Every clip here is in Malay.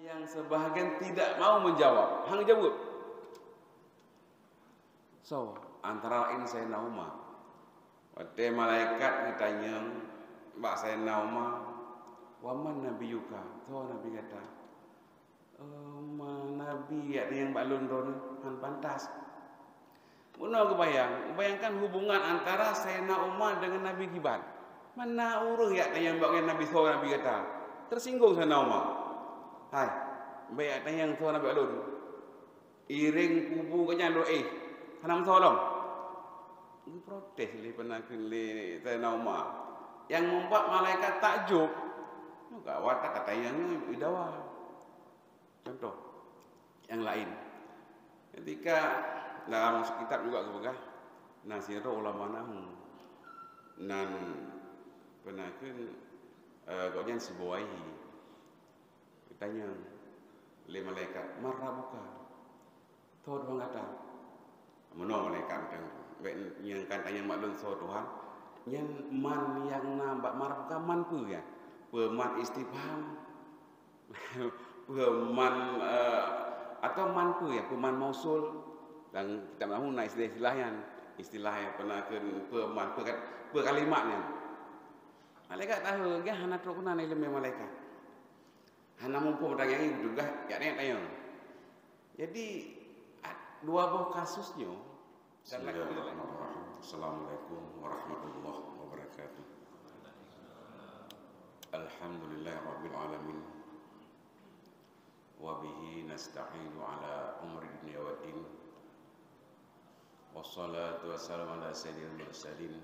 Yang sebahagian tidak mau menjawab, hang jawab. So, antara lain Sayyidina Umar. Waktu malaikat ditanya, Mbak Sayyidina Umar, "Waman nabiyuka?" So Nabi kata, Nabi yang balun don han pantas. Muno bayangkan hubungan antara Sayyidina Umar dengan Nabi Giban. Mana urus yang bagian Nabi so Nabi kata. Tersinggung Sayyidina Umar. Hai, bayak yang so Nabi alun. Iring kubu kanya doa hanam tolong. Ini protes li penakun li Sayyidina Umar. Yang membuat malaikat takjub. Gawat kata yang idawa. Contoh yang lain. Ketika dalam kitab juga kebegah Nasiru ulama nahu nan penakun gojan sebuahi. Ditanya oleh malaikat, "Marrabuka?" Tuh Tuhan kata, "Menolak malaikat yang katanya maklum so Tuhan, yang man yang nampak marrabuka man pu ya, peman istifham, peman atau man pu ya, peman mausul dan kita mahu nak istilah pernah ke peman pe kalimatnya. Malaikat tahu dia hana terkena ilmu malaikat. Hana mampu bertanya juga yakni tanya. Jadi dua buah kasusnya. Assalamualaikum warahmatullahi wabarakatuh. Alhamdulillahirabbil alamin. Wa bihi nasta'inu ala umri dunya waddin. Wassalatu wassalamu ala sayyidil mursalin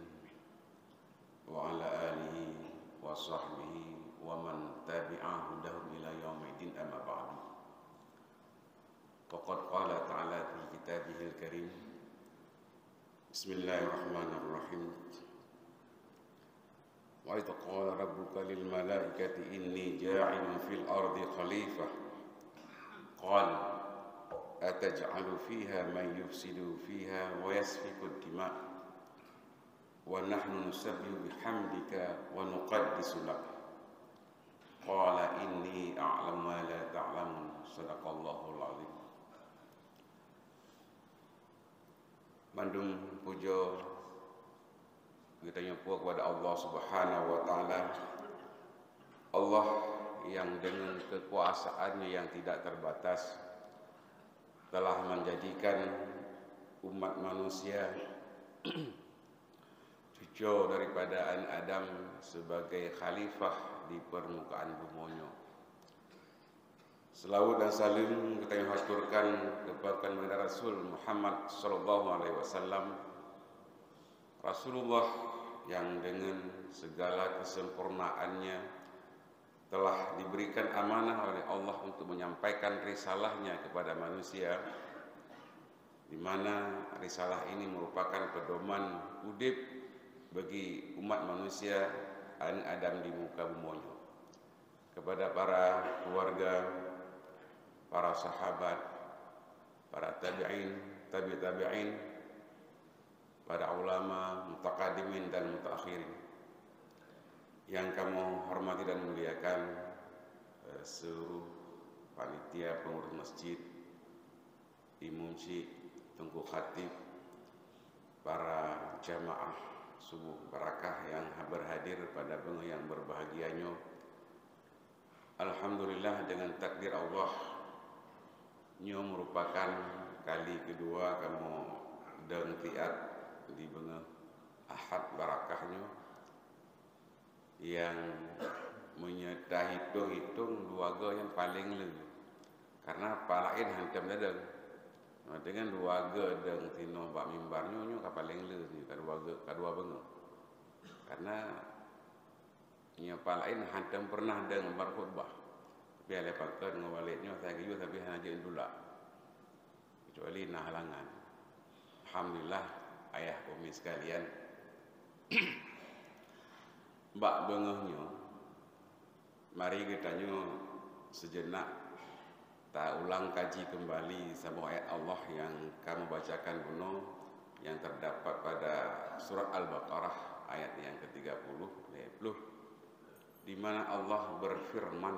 wa ala alihi wa sahbihi wa man tabi'ahu dahum ila yaumiddin amma ba'du. Faqad qala ta'ala fi kitabihil karim. Bismillahirrahmanirrahim. Wa idh qala rabbuka lil malaikati inni ja'ilun fil ardi khalifah. Qala ataj'alu fiha man yufsidu fiha wa yasfiku ad-dima' wa nahnu nusabbihu bihamdika wa nuqaddisu lak. Qala inni a'lamu ma la ta'lamun. Shadaqallahul azim. Bandung puja kita nyumpul kepada Allah Subhanahu wa taala. Allah yang dengan kekuasaannya yang tidak terbatas telah menjadikan umat manusia cucu daripada Adam sebagai khalifah di permukaan bumi. Selawat dan salim kita yang haturkan kepada Rasul Muhammad sallallahu alaihi wasallam, Rasulullah yang dengan segala kesempurnaannya telah diberikan amanah oleh Allah untuk menyampaikan risalahnya kepada manusia, di mana risalah ini merupakan pedoman hidup bagi umat manusia Adam di muka bumi. Kepada para keluarga, para sahabat, para tabi'in, tabi'in, para ulama, mutaqaddimin dan mutaakhirin yang kamu hormati dan muliakan, seluruh panitia pengurus masjid, imam syekh, tengku khatib, para jamaah subuh barakah yang berhadir pada bengi yang berbahagianya. Alhamdulillah dengan takdir Allah, nyo merupakan kali kedua kamu dengtiat di bengi Ahad barakahnya yang menyertai hitung-hitung keluarga yang paling lebih, karena palain hancam dadang dengan keluarga dan tino bak mimbarnya nyo paling lebih kedua bengi, karena nya palain hancam pernah dengan berkhutbah biar lepaskan ngawaliknya saya kira tapi hanya dulu kecuali nah halangan. Alhamdulillah ayah umi sekalian, mbak bengahnya mari kita sejenak tak ulang kaji kembali sama ayat Allah yang kamu bacakan kuno yang terdapat pada surat Al-Baqarah ayat yang ke-30 di mana Allah berfirman,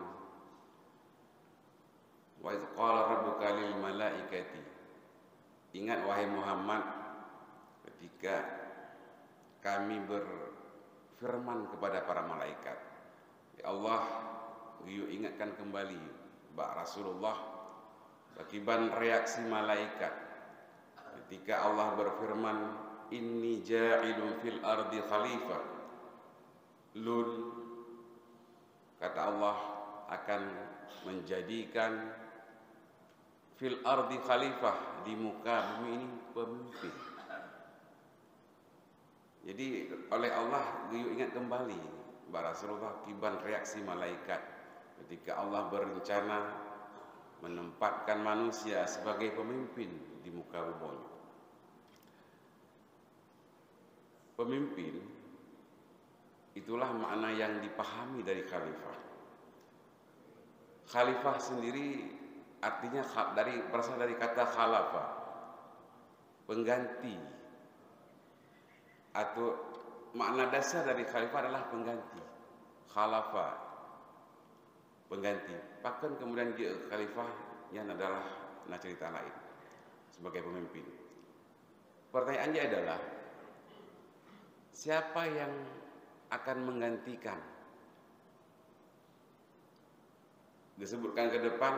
Wa idz qala rabbuka lil malaikati. Ingat wahai Muhammad ketika kami berfirman kepada para malaikat. Ya Allah, you ingatkan kembali Mbak Rasulullah akibat reaksi malaikat ketika Allah berfirman, inni ja'ilun fil ardi khalifah. Lun, kata Allah, akan menjadikan fil ardi khalifah, di muka bumi ini pemimpin. Jadi oleh Allah you ingat kembali Mbak Rasulullah akibat reaksi malaikat ketika Allah berencana menempatkan manusia sebagai pemimpin di muka bumi. Pemimpin itulah makna yang dipahami dari khalifah. Khalifah sendiri artinya berasal dari kata khalafa, pengganti, atau makna dasar dari khalifah adalah pengganti. Khalafa, pengganti. Bahkan kemudian dia khalifah yang adalah cerita lain sebagai pemimpin. Pertanyaannya adalah siapa yang akan menggantikan? Disebutkan ke depan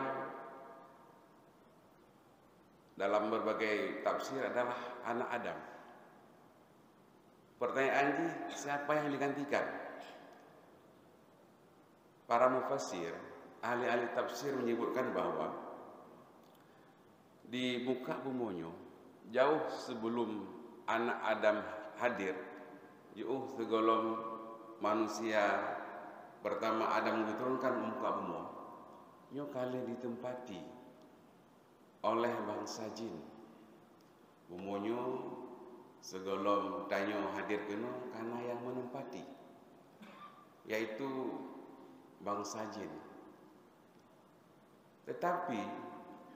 dalam berbagai tafsir adalah anak Adam. Pertanyaannya, siapa yang digantikan? Para mufassir, ahli-ahli tafsir menyebutkan bahwa di muka bumonyo, jauh sebelum anak Adam hadir, jauh segolong manusia pertama Adam diturunkan muka bumo, nyo kali ditempati oleh bangsa jin. Bumonyo segolong tanyo hadir keno karena yang menempati, yaitu bangsa jin. Tetapi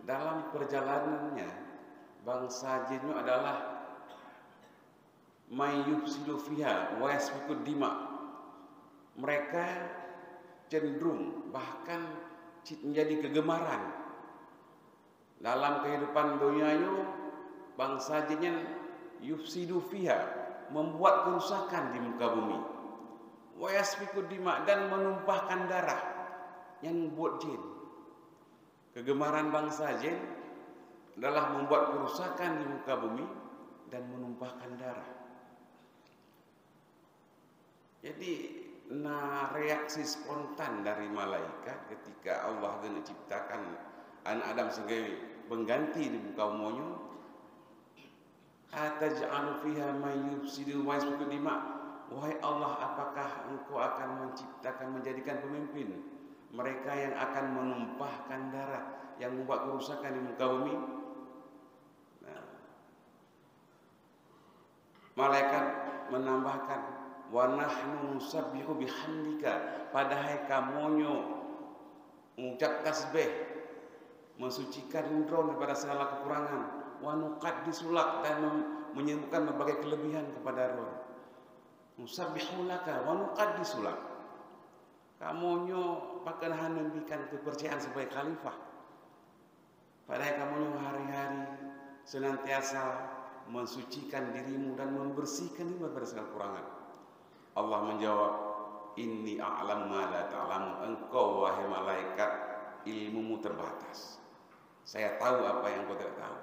dalam perjalanannya bangsa jin adalah mayyufsidu fiha wa yasfikud dima. Mereka cenderung bahkan menjadi kegemaran dalam kehidupan dunianya. Bangsa jinnya yufsidu fiha, membuat kerusakan di muka bumi, wa yasfikud dima, dan menumpahkan darah. Yang buat jin, kegemaran bangsa jin adalah membuat kerusakan di muka bumi dan menumpahkan darah. Jadi reaksi spontan dari malaikat ketika Allah menciptakan anak Adam sebagai pengganti di muka buminya, ataj'alu fiha may yufsidu wa yasfiku dima. Wahai Allah, apakah engkau akan menjadikan pemimpin mereka yang akan menumpahkan darah, yang membuat kerusakan di muka bumi? Malaikat menambahkan, wa nahnu nusabbihu bihamdika, padahal kamonyo mengucap tasbih, mensucikan engkau daripada segala kekurangan, wa nuqaddisu lak, dan menyebutkan berbagai kelebihan kepada roh. Nusabbihu laka wa nuqaddisu lak. Kamonyo pakai membikan kepercayaan sebagai khalifah, padahal kamonyo hari-hari senantiasa mensucikan dirimu dan membersihkan dirimu daripada segala kekurangan. Allah menjawab, inni a'lamu ma la ta'lamun. Engkau wahai malaikat, ilmumu terbatas. Saya tahu apa yang kau tidak tahu.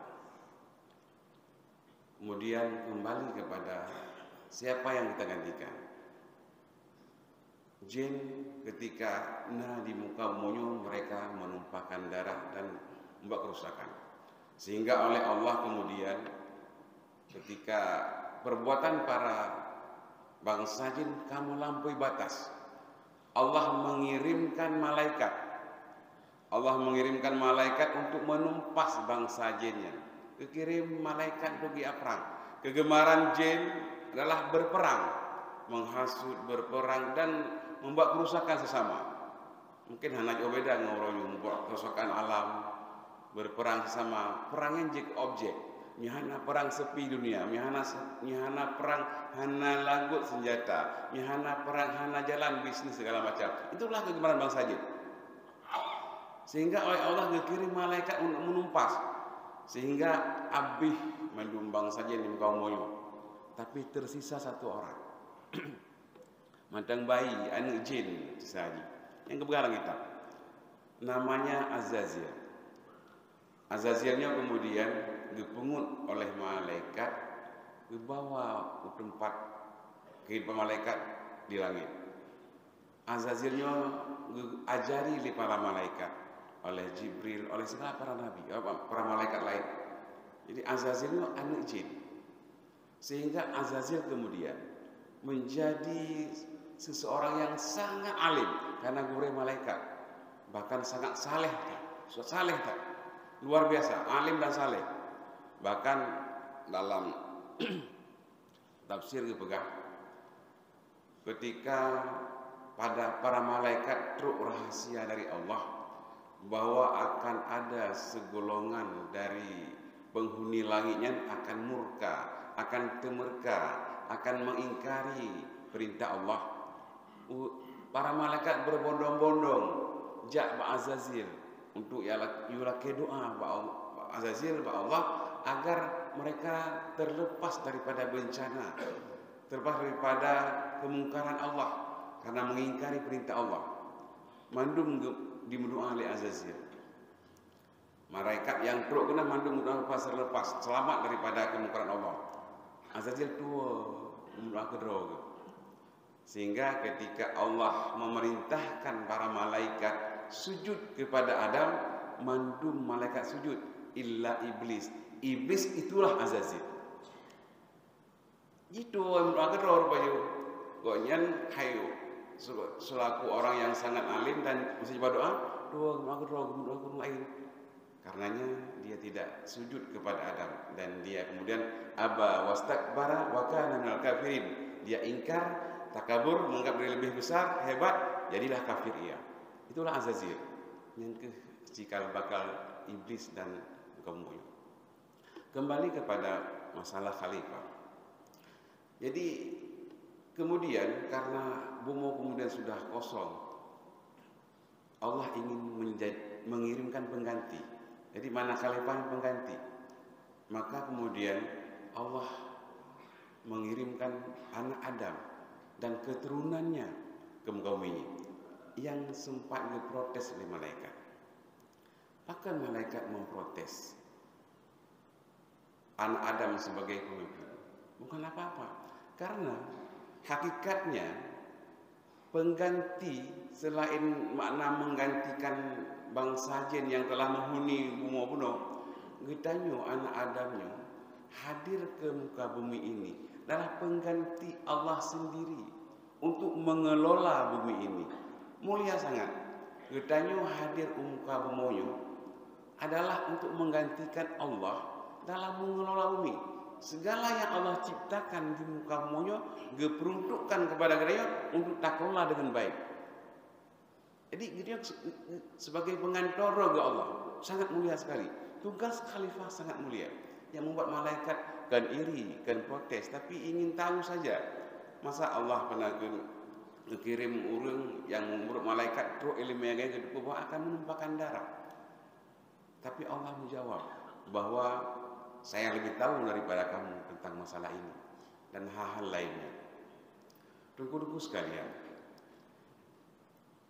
Kemudian kembali kepada siapa yang kita gantikan. Jin ketika di muka bumi mereka menumpahkan darah dan membuat kerusakan. Sehingga oleh Allah kemudian ketika perbuatan para bangsa jin kamu lampaui batas, Allah mengirimkan malaikat. Allah mengirimkan malaikat untuk menumpas bangsa jinnya. Kekirim malaikat pergi perang. Kegemaran jin adalah berperang, menghasut, berperang, dan membuat kerusakan sesama. Mungkin hanya beda ngoroyo membuat kerusakan alam, berperang sesama. Perangnya jik objek. Mihana perang sepi dunia, mihana perang hana lagut senjata, mihana perang hana jalan bisnis segala macam. Itulah kegemaran bangsa jin. Sehingga oleh Allah dikirim malaikat untuk menumpas. Sehingga abih menyumbang saja di muka moyo. Tapi tersisa satu orang. Matang bayi, anak jin saja. Yang kebegaran kita. Namanya Azazil. Azazilnya kemudian dipungut oleh malaikat, dibawa ke tempat kehidupan malaikat di langit. Azazilnya diajari oleh para malaikat, oleh Jibril, oleh segala para nabi, para malaikat lain. Jadi Azazilnya anak jin. Sehingga Azazil kemudian menjadi seseorang yang sangat alim karena guru malaikat, bahkan sangat saleh, luar biasa, alim dan saleh. Bahkan dalam tafsir dipegang ketika pada para malaikat truk rahasia dari Allah bahwa akan ada segolongan dari penghuni langitnya akan murka, akan temurka, akan mengingkari perintah Allah. Para malaikat berbondong-bondong jak ba Azazil untuk yulake doa ba Azazil ba Allah agar mereka terlepas daripada bencana, terlepas daripada kemungkaran Allah karena mengingkari perintah Allah. Mandum dimendoa oleh Azazil. Malaikat yang teruk kena mandum lepas selamat daripada kemungkaran Allah. Azazil tua mendoa kedua. Sehingga ketika Allah memerintahkan para malaikat sujud kepada Adam, mandum malaikat sujud illa iblis. Iblis itulah Azazil. Itu mendoa kedua rupanya. Gonyan hayu selaku orang yang sangat alim dan mesti berdoa, doa kedua lain. Karenanya dia tidak sujud kepada Adam dan dia kemudian aba wastakbara wa kana minal kafirin. Dia ingkar, takabur, menganggap diri lebih besar, hebat, jadilah kafir ia. Itulah Azazil yang cikal bakal iblis dan kaumnya. Kembali kepada masalah khalifah. Jadi kemudian karena bumi kemudian sudah kosong, Allah ingin mengirimkan pengganti. Jadi mana khalifah pengganti? Maka kemudian Allah mengirimkan anak Adam dan keturunannya ke muka bumi yang sempat diprotes oleh malaikat. Maka malaikat memprotes anak Adam sebagai pemimpin. Bukan apa-apa, karena hakikatnya pengganti selain makna menggantikan bangsa jin yang telah menghuni bumi buno, getanyo anak Adamnya hadir ke muka bumi ini adalah pengganti Allah sendiri untuk mengelola bumi ini. Mulia sangat. Getanyo hadir ke muka bumi adalah untuk menggantikan Allah dalam mengelola bumi. Segala yang Allah ciptakan di muka bumi diperuntukkan kepada getanyo untuk takelola dengan baik. Jadi dia sebagai pengantor ke Allah sangat mulia sekali. Tugas khalifah sangat mulia yang membuat malaikat kan iri, kan protes, tapi ingin tahu saja. Masa Allah pernah kirim orang yang menurut malaikat teruk ilmu yang bahwa akan menumpahkan darah. Tapi Allah menjawab bahwa saya lebih tahu daripada kamu tentang masalah ini dan hal-hal lainnya. Tunggu-tunggu sekalian.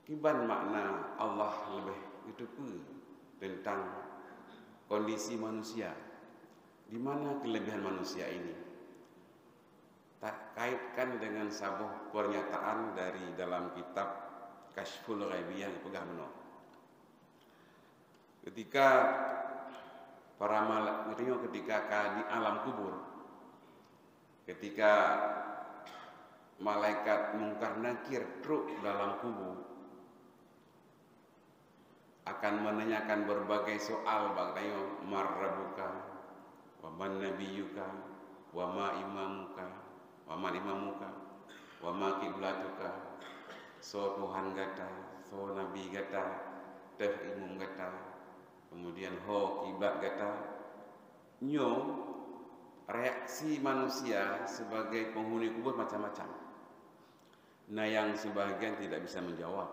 Kiban makna Allah lebih itu tentang kondisi manusia. Di mana kelebihan manusia ini? Tak kaitkan dengan sebuah pernyataan dari dalam kitab Kashful Ghaibiyah yang pegang menol. Ketika para malaikat ketika di alam kubur, ketika malaikat mungkar nakir truk dalam kubur akan menanyakan berbagai soal bagaimana marrabuka wa man nabiyuka wa ma imamuka wa man imamuka wa ma kiblatuka, so Tuhan gata, so nabi gata, teh imam gata, kemudian ho kiblat gata. Nyo reaksi manusia sebagai penghuni kubur macam-macam. Nah yang sebahagian tidak bisa menjawab,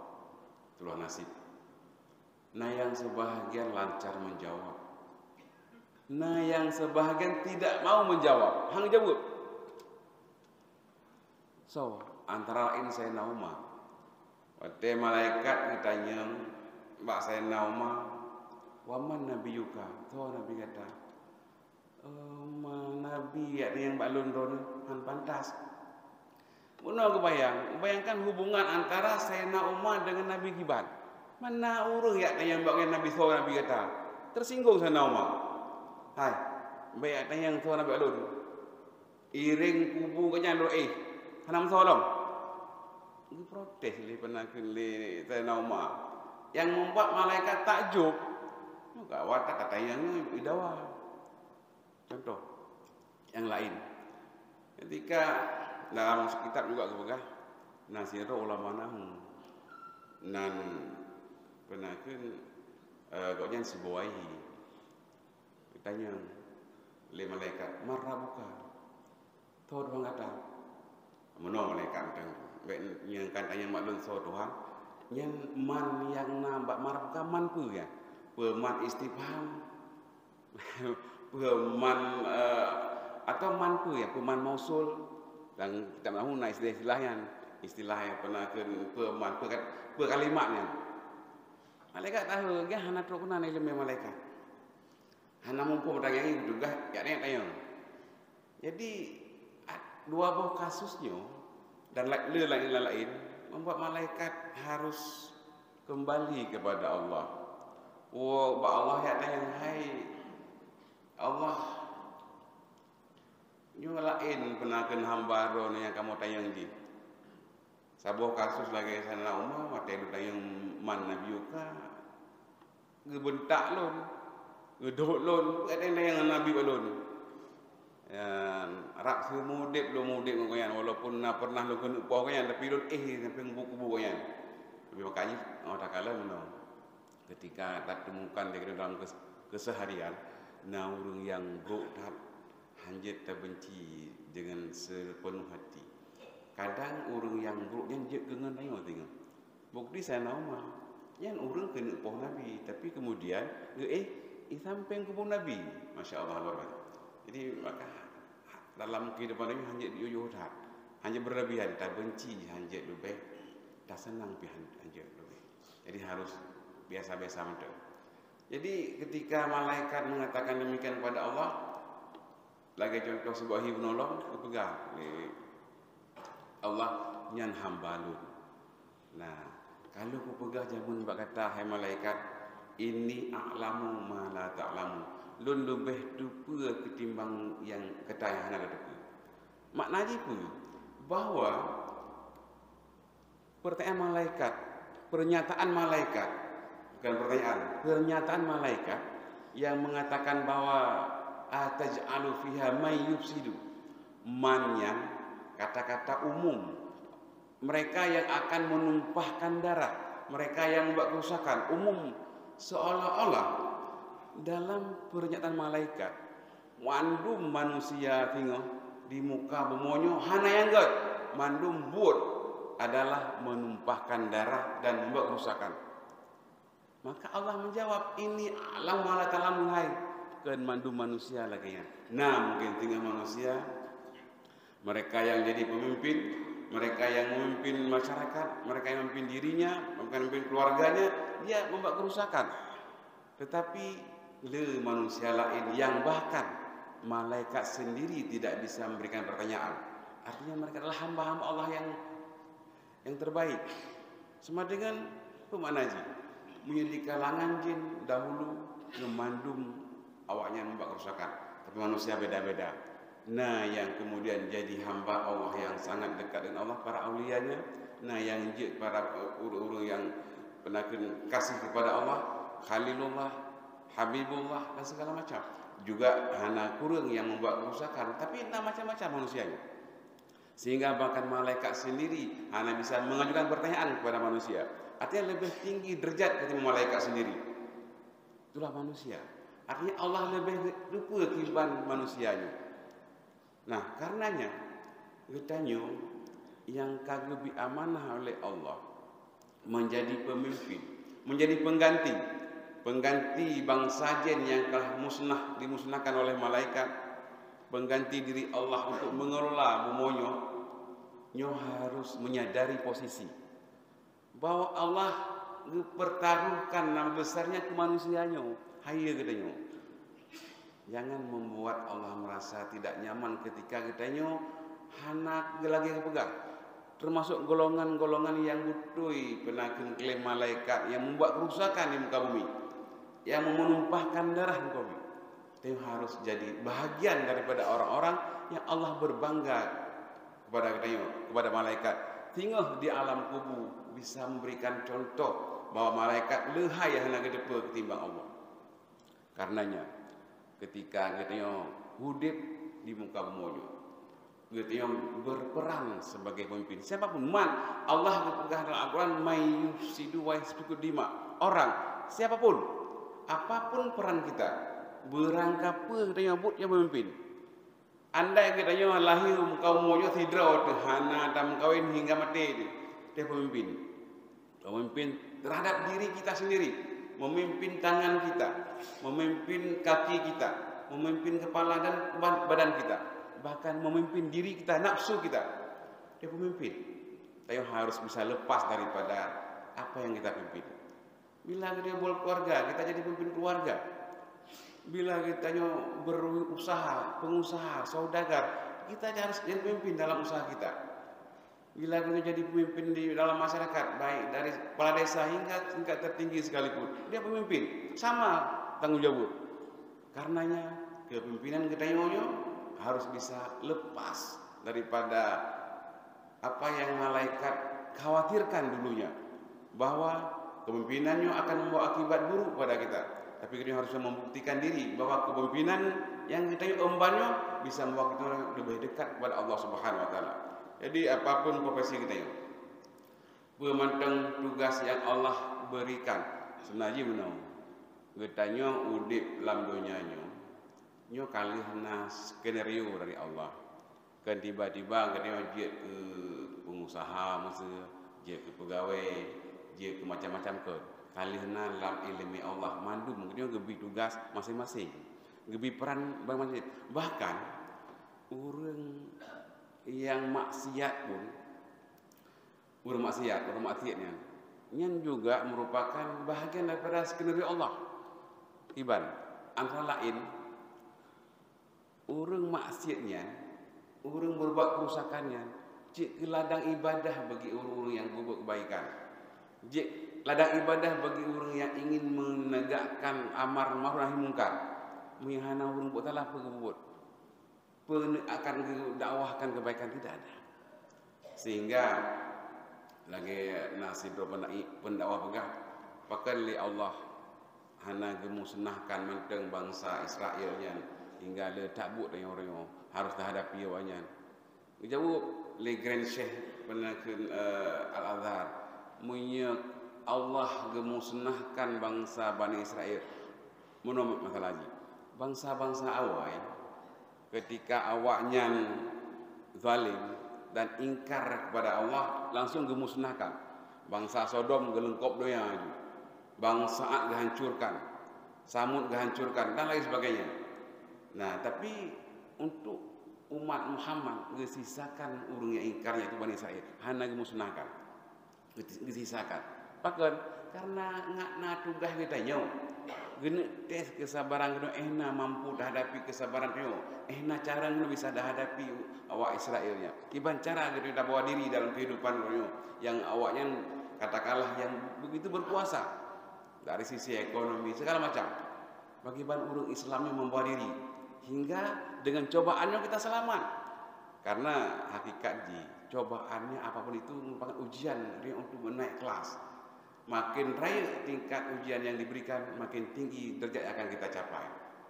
itulah nasib. Nah yang sebahagian lancar menjawab. Nah yang sebahagian tidak mau menjawab. Hang jawab. So, antara lain Sayyidina Umar. Waktu malaikat ditanya, Mbak Sayyidina Umar, waman nabiyuka? So Nabi kata, Nabi yang Mbak London han pantas. Mana bayangkan hubungan antara Sayyidina Umar dengan Nabi Giban. Mana urang yang Mbak Nabi so Nabi kata. Tersinggung Sayyidina Umar. Hai, baik yang so Nabi London. Iring kubu kanya lo hanam solong. Ini protes li pernah kali Sayyidina Umar. Yang membuat malaikat takjub. Enggak watak kata yang idawa. Contoh yang lain. Ketika dalam kitab juga kebegah Nasirul Ulama Nahu nan penakeun koknya sebuahi ditanya le malaikat marrabuka to doang kata menong malaikat tang yang katanya maklum so Tuhan yang man yang nambah marrabuka man pu ya peman istifham peman atau manpu ya peman mausul dan kita mahu na istilah yang pernah ke peman pe kalimatnya malaikat tahu ge hana trokuna na ilmu malaikat hana mumpung dagang ini juga ya tayang jadi dua buah kasusnya dan lain membuat malaikat harus kembali kepada Allah. Allah ya tayang hai Allah nyulain penaken hamba ron yang kamu tayang di sabuh kasus lagi sana umah mate tayang man nabiyuka ngebentak lon ngedok lon ada yang nabi balon rak semudip lo mudip ngoyan walaupun pernah lo kena upah ngoyan tapi lo sampai buku-buku ngoyan tapi makanya tak kalah menang ketika tak temukan di dalam keseharian nah orang yang berhak hanjat terbenci dengan sepenuh hati. Kadang orang yang buruknya dia dengan tengok tengok. Bukti saya nama, yang orang kena upah Nabi, tapi kemudian sampai ke Nabi, masya Allah luar biasa. Jadi maka dalam kehidupan ini hanjat diuyuh tak, hanya berlebihan, tak benci hanjat lebih, tak senang hanjat lebih. Jadi harus biasa-biasa macam. Jadi ketika malaikat mengatakan demikian kepada Allah, lagi contoh sebuah hibnolong, kepegang Allah nyan hambalun. Nah, kalau kepegang jamun bak kata hai malaikat, ini a'lamu ma la ta'lamu. Lun lebih dupa ketimbang yang kata yang hana dupa. Maknanya pun bahawa pernyataan malaikat bukan pertanyaan, pernyataan malaikat yang mengatakan bahwa ataj'alu fiha may yufsidu, man yang kata-kata umum, mereka yang akan menumpahkan darah, mereka yang membuat kerusakan umum, seolah-olah dalam pernyataan malaikat mandum manusia tinggal di muka bemonyo hana yang god mandum buat adalah menumpahkan darah dan membuat kerusakan. Maka Allah menjawab, ini alam ala talam hai kan mandu manusia lagi ya. Nah mungkin tinggal manusia, mereka yang jadi pemimpin, mereka yang memimpin masyarakat, mereka yang memimpin dirinya, memimpin keluarganya, dia membuat kerusakan. Tetapi manusia lain yang bahkan malaikat sendiri tidak bisa memberikan pertanyaan. Artinya mereka adalah hamba-hamba Allah yang terbaik. Sama dengan pemanaji. Di kalangan jin dahulu memandum awaknya membuat kerusakan, tapi manusia beda-beda. Nah yang kemudian jadi hamba Allah yang sangat dekat dengan Allah, para aulianya. Nah yang para orang-orang yang pernah kasih kepada Allah, Khalilullah, Habibullah dan segala macam. Juga hana kurang yang membuat kerusakan, tapi entah macam-macam manusianya. Sehingga bahkan malaikat sendiri hanya bisa mengajukan pertanyaan kepada manusia. Artinya lebih tinggi derajat ketimbang malaikat sendiri. Itulah manusia. Artinya Allah lebih lupa kehidupan manusianya. Nah, karenanya katanya yang kagak amanah oleh Allah menjadi pemimpin, menjadi pengganti, pengganti bangsa jin yang telah dimusnahkan oleh malaikat, pengganti diri Allah untuk mengelola bumonyo, nyo harus menyadari posisi bahwa Allah pertaruhkan nama besarnya ke manusianya. Hayya katanya, jangan membuat Allah merasa tidak nyaman ketika katanya hanak lagi kepegang. Termasuk golongan-golongan yang butui penaken klaim malaikat yang membuat kerusakan di muka bumi, yang menumpahkan darah di muka bumi. Itu harus jadi bahagian daripada orang-orang yang Allah berbangga kepada malaikat. Tinggal di alam kubur bisa memberikan contoh bahwa malaikat lehai hana kedepa ketimbang Allah. Karenanya ketika katanya hidup di muka bumi, katanya berperan sebagai pemimpin. Siapapun man Allah berpegang dalam Al-Quran may yufsidu wa yasfiku dima. Orang siapapun, apapun peran kita, berangkap katanya but yang memimpin. Andai katanya lahir muka bumi tidra hana dan kawin hingga mati, dia pemimpin. Pemimpin terhadap diri kita sendiri, memimpin tangan kita, memimpin kaki kita, memimpin kepala dan badan kita, bahkan memimpin diri kita, nafsu kita. Dia pemimpin. Kita harus bisa lepas daripada apa yang kita pimpin. Bila kita berkeluarga, kita jadi pemimpin keluarga. Bila kita berusaha, pengusaha, saudagar, kita harus jadi pemimpin dalam usaha kita. Bila kita jadi pemimpin di dalam masyarakat, baik dari kepala desa hingga tingkat tertinggi sekalipun, dia pemimpin, sama tanggung jawab. Karenanya kepemimpinan kita harus bisa lepas daripada apa yang malaikat khawatirkan dulunya, bahwa kepemimpinannya akan membawa akibat buruk pada kita. Tapi kita harus membuktikan diri bahwa kepemimpinan yang kita embannya bisa membawa kita lebih dekat kepada Allah Subhanahu Wa Taala. Jadi apapun profesi kita, pemantang tugas yang Allah berikan, sebenarnya benar. Kita udip dalam dunianya, nyo kali hena skenario dari Allah. Kan tiba-tiba kita je ke pengusaha, masa je ke pegawai, je ke macam-macam ke. Kali hena dalam ilmu Allah mandu mungkin gebi tugas masing-masing, gebi peran masing-masing. Bahkan orang yang maksiat pun, orang maksiatnya, yang juga merupakan bahagian daripada skenario Allah. Iban antara lain orang maksiatnya, orang berbuat kerusakannya, cik ladang ibadah bagi orang-orang yang berbuat kebaikan. Cik ladang ibadah bagi orang yang ingin menegakkan amar ma'ruf nahi munkar, menghina orang buat salah berbuat, akan dakwahkan kebaikan tidak ada. Sehingga lagi nasib pendakwah pegah pakai li Allah hana gemusnahkan menteng bangsa Israelnya hingga le takbut dengan orang harus dihadapi awalnya. Jawab le Grand Sheikh penaken Al-Azhar munya Allah gemusnahkan bangsa Bani Israel. Menurut masalah lagi bangsa-bangsa awal ketika awaknya zalim dan ingkar kepada Allah langsung gemusnahkan. Bangsa Sodom gelengkop doya, bangsa Ad dihancurkan, Samud dihancurkan dan lain sebagainya. Nah, tapi untuk umat Muhammad disisakan urung yang ingkarnya itu Bani Israil, hanya gemusnahkan, disisakan. Bahkan karena ngakna tugas kita nyaw, gini tes kesabaran kita mampu hadapi kesabaran kita, cara kita bisa hadapi awak Israelnya. Iban cara kita bawa diri dalam kehidupan kita yang awaknya katakanlah yang begitu berkuasa dari sisi ekonomi segala macam. Bagaimana urung Islamnya membawa diri hingga dengan cobaannya kita selamat. Karena hakikat cobaannya apapun itu merupakan ujian untuk menaik kelas. Makin raya tingkat ujian yang diberikan, makin tinggi derajat yang akan kita capai.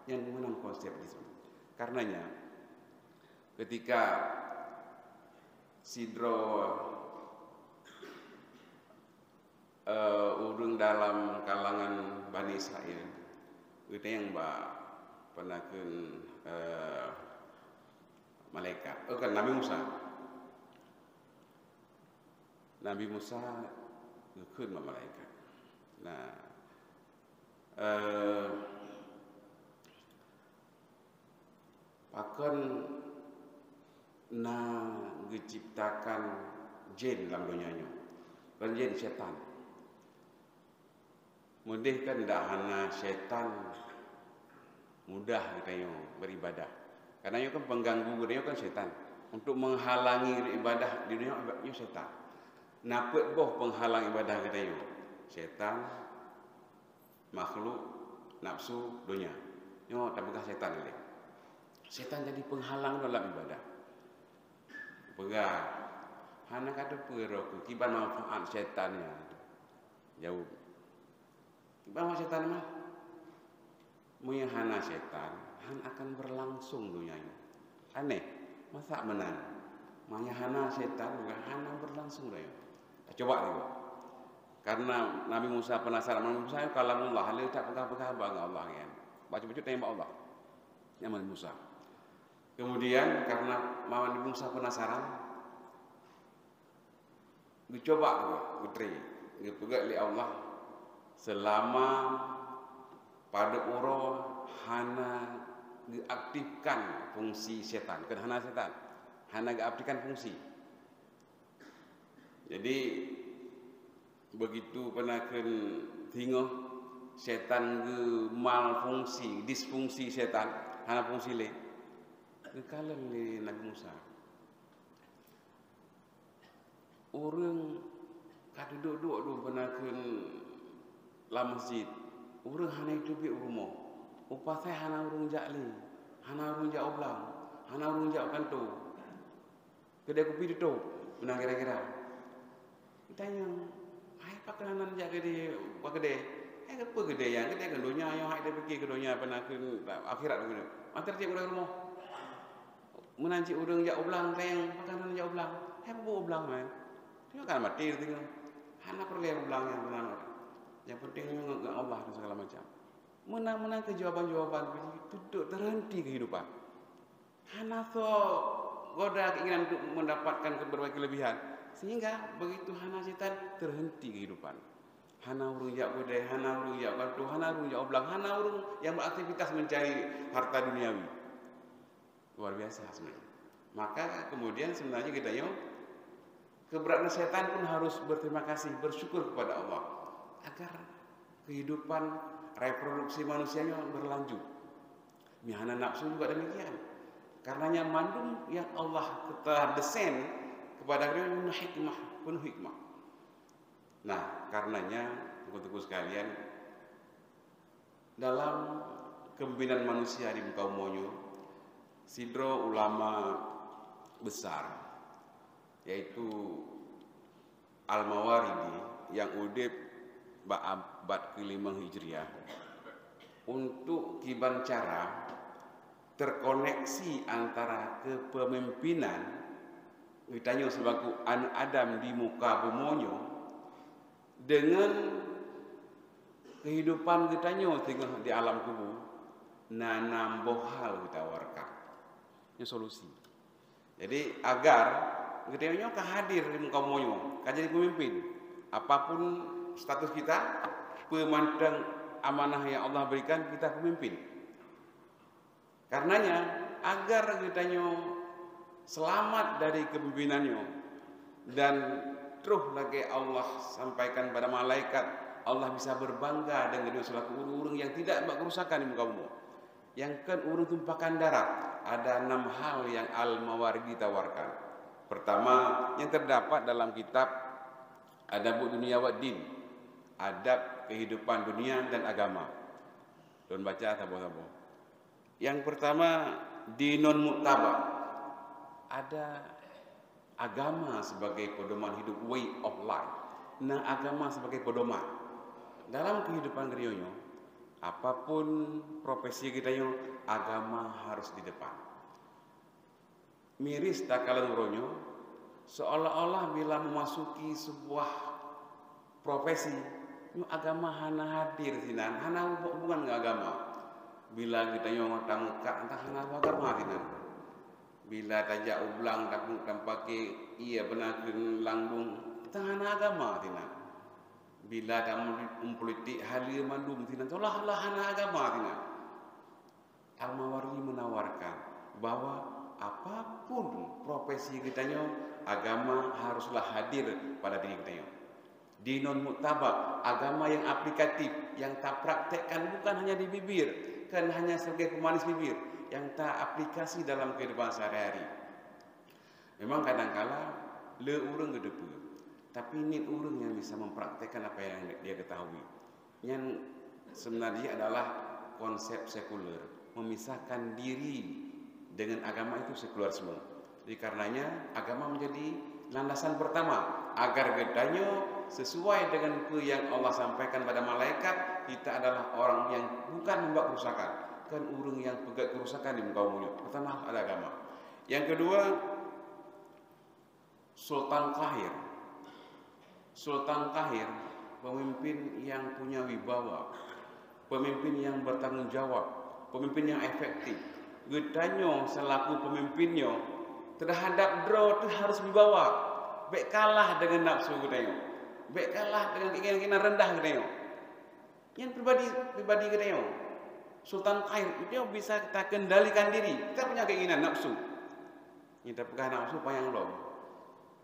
Yang menang konsep itu. Karenanya, ketika sidro urung dalam kalangan Bani Israel, itu yang penaken malaikat. Kan Nabi Musa. Nabi Musa ngekun malaikat. Nah, eh, pakon na diciptakan jin dalam dunianya. Kan jin setan. Mudah kan dah hana setan mudah kita beribadah. Karena itu kan pengganggu dunia kan setan. Untuk menghalangi ibadah di dunia itu setan. Napet boh penghalang ibadah kita itu. Setan, makhluk, nafsu, dunia. Yo tak bekas setan ini. Setan jadi penghalang dalam ibadah. Pegah. Hana kata perok kiban manfaat setannya. Jauh. Kiban manfaat setan mah. Muya hana setan, han akan berlangsung dunianya. Aneh, masa menang. Muya hana setan juga hana berlangsung dunianya. Coba juga. Karena Nabi Musa penasaran, Nabi Musa kalamullah, dia tak pegang-pegang dengan Allah kan. Baca-baca tembak Allah. Nabi Musa. Kemudian karena Nabi Musa penasaran, dicoba juga putri, dipegang oleh Allah selama pada orang hana diaktifkan fungsi setan, kan hana setan, hana diaktifkan fungsi. Jadi begitu penakan tengok setan ke malfungsi, disfungsi setan, hana fungsi le, kekalan le Nabi Musa. Orang kada duduk penakan la masjid. Orang hana itu bi rumah. Upasai hana urung jakli, hana urung jak oblang, hana urung jak kanto. Kedai kopi itu, menang kira-kira. Ditanya, hai pakanan jak kedai, apa kedai? Apa kedai yang kedai kedonya yang hai dia pergi kedonya penakan akhirat begitu. Antar cik orang rumah. Menanci urung jak oblang, tayang pakanan jak oblang. Hai bu oblang man. Dia kan mati tengok. Hana perlu oblang yang benar. Yang pentingnya dengan Allah dan segala macam. Menang-menang ke jawaban-jawaban itu terhenti kehidupan. Hana so goda keinginan untuk mendapatkan berbagai kelebihan. Sehingga begitu hana setan terhenti kehidupan. Hana urung jak godai, hana urung jak kantu, hana urung jak oblang, hana urung yang beraktivitas mencari harta duniawi. Luar biasa sebenarnya. Maka kemudian sebenarnya kita keberadaan setan pun harus berterima kasih, bersyukur kepada Allah. Agar kehidupan reproduksi manusianya berlanjut. Mihana nafsu juga demikian. Karenanya mandum yang Allah telah desain kepada kita penuh hikmah. Nah, karenanya teman-teman sekalian, dalam kepemimpinan manusia di muka umonyo, sidro ulama besar, yaitu Al-Mawardi yang udip abad ke-5 Hijriah, untuk kiban cara terkoneksi antara kepemimpinan ditanya sebagai anak Adam di muka bumonyo dengan kehidupan ditanya tengah di alam kubur, nanam bohal kita warkan. Ini solusi. Jadi agar kita hadir di muka bumonyo, kan jadi pemimpin, apapun status kita, pemandang amanah yang Allah berikan, kita pemimpin. Karenanya agar kita selamat dari kepemimpinannya dan terus lagi Allah sampaikan pada malaikat, Allah bisa berbangga dengan dia selaku urung-urung yang tidak buat kerusakan di muka bumi. Yang kan urung tumpahkan darah. Ada 6 hal yang Al-Mawardi tawarkan. Pertama, yang terdapat dalam kitab Adabud Dunia Wad Din, adab kehidupan dunia dan agama. Don baca sabo-sabo. Yang pertama, dinun muttaba. Ada agama sebagai pedoman hidup, way of life. Nah, agama sebagai pedoman dalam kehidupan rionya. Apapun profesi kita agama harus di depan. Miris tak kalah nuronyo, seolah-olah bila memasuki sebuah profesi, agama hana hadir sinan, hana hubungan dengan agama. Bila kita ngotang muka, entah hana agama sinan. Bila tajak ublang tak pakai iya benar langbung, entah hana agama sinan. Bila tak mempolitik halia mandum tina tolah hana agama tina. Al-Mawardi menawarkan bahwa apapun profesi kitanya, agama haruslah hadir pada diri kitanya. Dinun mu'tabar, agama yang aplikatif, yang tak praktekkan bukan hanya di bibir, kan hanya sebagai pemanis bibir, yang tak aplikasi dalam kehidupan sehari-hari. Memang kadang-kala le urang gedepa, tapi nit urang yang bisa mempraktekkan apa yang dia ketahui. Yang sebenarnya adalah konsep sekuler, memisahkan diri dengan agama itu sekularisme. Jadi karenanya agama menjadi landasan pertama agar gedanya sesuai dengan apa yang Allah sampaikan pada malaikat, kita adalah orang yang bukan membuat kerusakan, kan orang yang pegat kerusakan di muka umumnya. Pertama ada agama. Yang kedua, Sultan Qahir. Sultan Qahir, pemimpin yang punya wibawa, pemimpin yang bertanggung jawab, pemimpin yang efektif. Gedanya selaku pemimpinnya terhadap draw itu harus wibawa. Baik kalah dengan nafsu gedanya, baik kalah dengan keinginan rendah gedanya. Yang pribadi gedanya. Sultan Qahir dia bisa kita kendalikan diri. Kita punya keinginan nafsu. Kita pegang nafsu payang lom.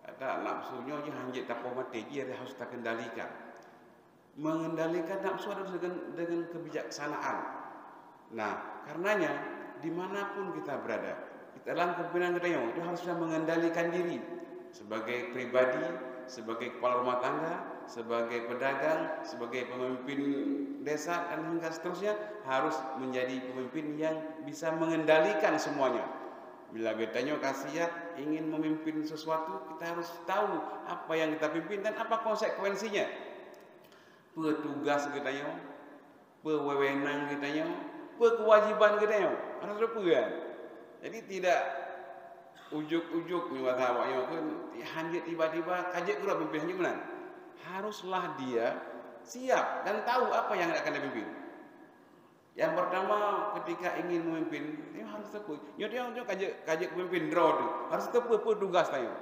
Ada nafsunya je hanjit tapo mati dia harus kita kendalikan. Mengendalikan nafsu harus dengan kebijaksanaan. Nah, karenanya dimanapun kita berada, kita dalam kepemimpinan kita itu harus bisa mengendalikan diri sebagai pribadi, sebagai kepala rumah tangga, sebagai pedagang, sebagai pemimpin desa dan hingga seterusnya harus menjadi pemimpin yang bisa mengendalikan semuanya. Bila betanya kasiat ingin memimpin sesuatu, kita harus tahu apa yang kita pimpin dan apa konsekuensinya. Petugas kitanya, pewewenang kitanya, kewajiban kitanya harus berpegang. Jadi tidak ujuk-ujuk ni watawaknya pun hanjit tiba-tiba kajak kura pimpin hanjit benar. Haruslah dia siap dan tahu apa yang akan dia pimpin. Yang pertama ketika ingin memimpin, dia harus tahu. Dia kajak pemimpin draw tu. Harus tahu apa tugas tayo.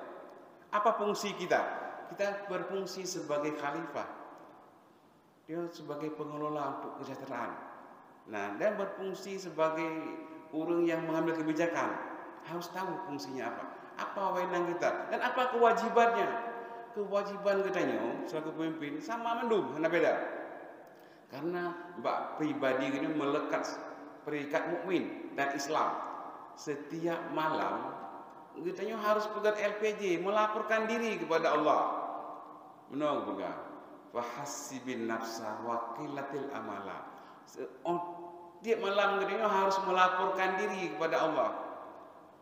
Apa fungsi kita? Kita berfungsi sebagai khalifah. Dia sebagai pengelola untuk kesejahteraan. Nah, dan berfungsi sebagai orang yang mengambil kebijakan. Harus tahu fungsinya apa. Apa wewenang kita dan apa kewajibannya. Kewajiban katanya sebagai pemimpin sama mendung, mana beda. Karena bak pribadi ini melekat perikat mukmin dan Islam. Setiap malam katanya harus pegang LPG, melaporkan diri kepada Allah. Menang pegang. Fahasibin nafsa wa qillatil amala. Tiap malam katanya harus melaporkan diri kepada Allah.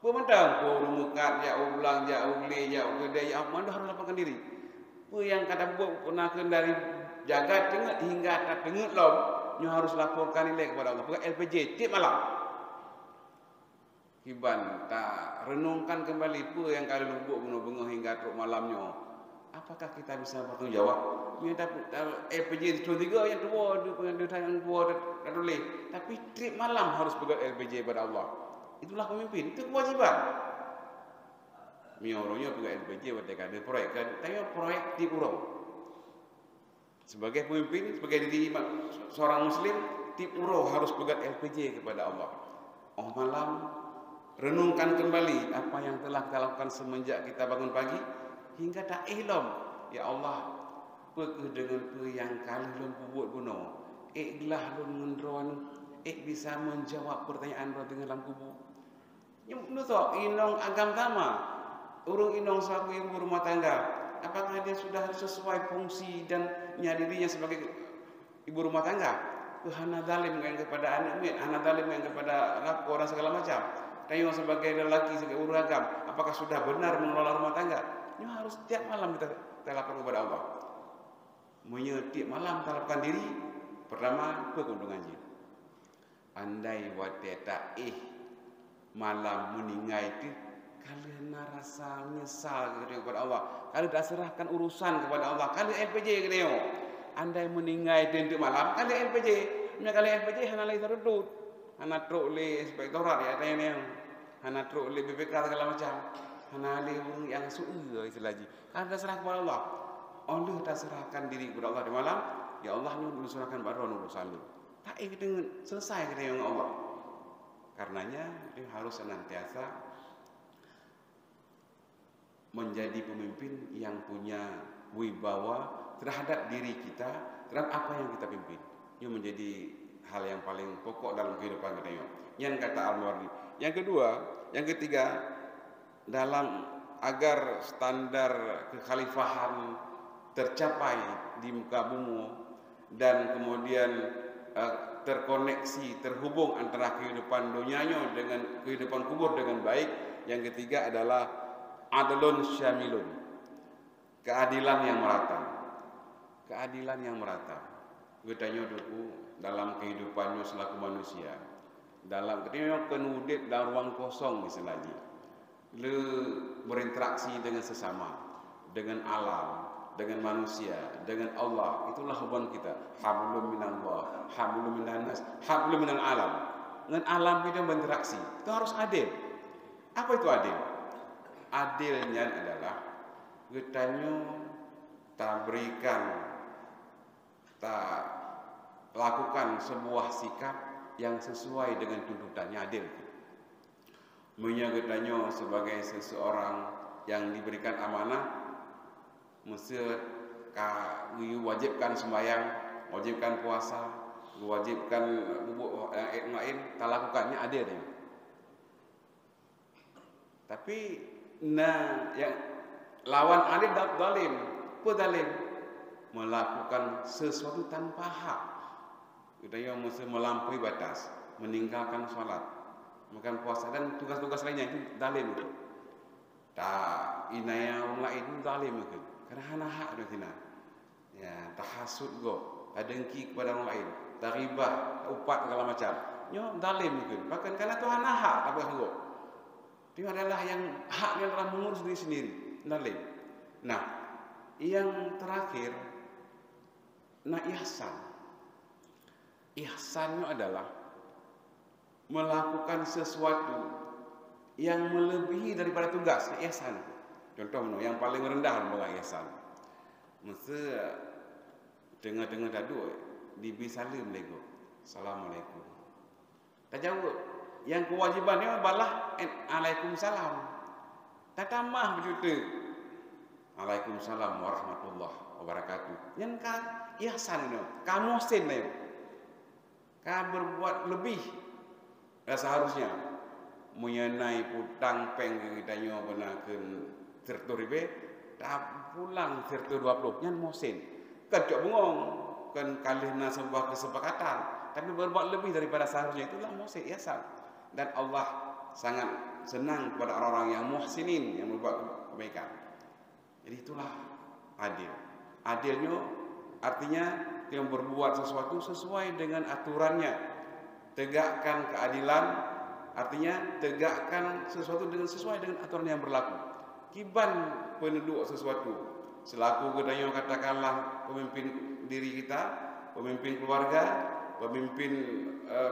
Pementang mukat ya ulang ya uli ya udah ya mana harus laporkan diri. Yang kata buat pernah dari jaga dengar hingga tak dengar lom, nyu harus laporkan nilai kepada Allah. Bukan LPG tiap malam. Hiban tak renungkan kembali pun yang kali lubuk bunuh-bunuh hingga teruk malamnya. Apakah kita bisa bertanggung jawab? Ni dapat LPG itu tiga yang tua, yang tua tak boleh. Tapi tiap malam harus pegang LPG kepada Allah. Itulah pemimpin, itu kewajiban. Mioronya pegang LPG buat ada proyek kan, tapi proyek di urang. Sebagai pemimpin, sebagai diri seorang muslim, tip uro harus pegang LPG kepada Allah. Oh malam, renungkan kembali apa yang telah kita lakukan semenjak kita bangun pagi hingga tak ilm. Ya Allah, pekeh dengan pe yang kali lom buat guna. Iklah lom ngendron, bisa menjawab pertanyaan dengan dalam kubur. Yang menurut inong agam tama, urung inong selaku ibu rumah tangga. Apakah dia sudah sesuai fungsi dan dirinya sebagai ibu rumah tangga? Hana zalim yang kepada anak, hana zalim yang kepada anak orang segala macam. Tayo sebagai lelaki sebagai urang agam, apakah sudah benar mengelola rumah tangga? Ini harus tiap malam kita lapor kepada Allah. Tiap malam kita laporkan diri. Pertama, keuntungan ji. Andai wateta malam meninggal itu kalian rasa menyesal kepada Allah. Kalau dah serahkan urusan kepada Allah, kalau LPG kena andai meninggal itu malam, kalau LPG, kalau LPG hana lagi terudut, hana truk le inspektorat ya tanya hana truk le BPK segala macam, hana le yang suul itu lagi. Kalau dah serah kepada Allah, Allah dah serahkan diri kepada Allah di malam, ya Allah ni serahkan pada Allah selalu. Tak ingin selesai kita dengan Allah. Karenanya dia harus senantiasa menjadi pemimpin yang punya wibawa terhadap diri kita, terhadap apa yang kita pimpin. Ini menjadi hal yang paling pokok dalam kehidupan kita. Yang kata Al-Mawardi. Yang kedua, yang ketiga, dalam agar standar kekhalifahan tercapai di muka bumi dan kemudian terkoneksi, terhubung antara kehidupan dunianya dengan kehidupan kubur dengan baik. Yang ketiga adalah adlun syamilun, keadilan yang merata. Keadilan yang merata. Getanya duku dalam kehidupannya selaku manusia. Dalam ketika kenudit dalam ruang kosong misalnya. Le berinteraksi dengan sesama, dengan alam, dengan manusia, dengan Allah. Itulah hubungan kita. Hablum minallah, hablum minannas, hablum minal alam. Dengan alam kita berinteraksi. Itu harus adil. Apa itu adil? Adilnya adalah getanya tak berikan, tak lakukan sebuah sikap yang sesuai dengan tuntutannya adil. Menyagetanya sebagai seseorang yang diberikan amanah, mesti diwajibkan sembahyang, wajibkan puasa, wajibkan lain, tak lakukannya adil. Tapi yang lawan adil zalim, zalim melakukan sesuatu tanpa hak. Kita yang mesti melampaui batas, meninggalkan sholat, makan puasa dan tugas-tugas lainnya itu zalim itu. Tak inaya orang lain itu zalim itu. Karena hana hak itu tina. Ya, tak hasud go, tak dengki kepada orang lain, tak ribah, tak upat segala macam. Nyo zalim itu. Bahkan karena tu hana hak tak boleh go. Dia adalah yang haknya adalah mengurus diri sendiri, zalim. Nah, yang terakhir, ihsan. Ihsannya adalah melakukan sesuatu yang melebihi daripada tugas. Ihsan. Contoh, yang paling rendah adalah ihsan. Mesti tengah-tengah dadu dibi salim lego. Assalamualaikum. Tak jawab. Yang kewajibannya balah Waalaikumsalam. Tak tambah begitu. Waalaikumsalam warahmatullahi wabarakatuh. Yang ka ihsan itu, kamu sen itu. Ka berbuat lebih seharusnya menyenai putang peng kita nyo benakeun sertur ibe tak pulang sertur 20 nyan mosen. Kacok bengong kan kalihna sebuah kesepakatan tapi berbuat lebih daripada seharusnya itulah mosen ihsan. Dan Allah sangat senang kepada orang-orang yang muhsinin, yang berbuat kebaikan. Jadi itulah adil. Adilnya artinya yang berbuat sesuatu sesuai dengan aturannya. Tegakkan keadilan artinya tegakkan sesuatu dengan sesuai dengan aturan yang berlaku. Kiban penduduk sesuatu selaku gedanya katakanlah pemimpin diri kita, pemimpin keluarga, pemimpin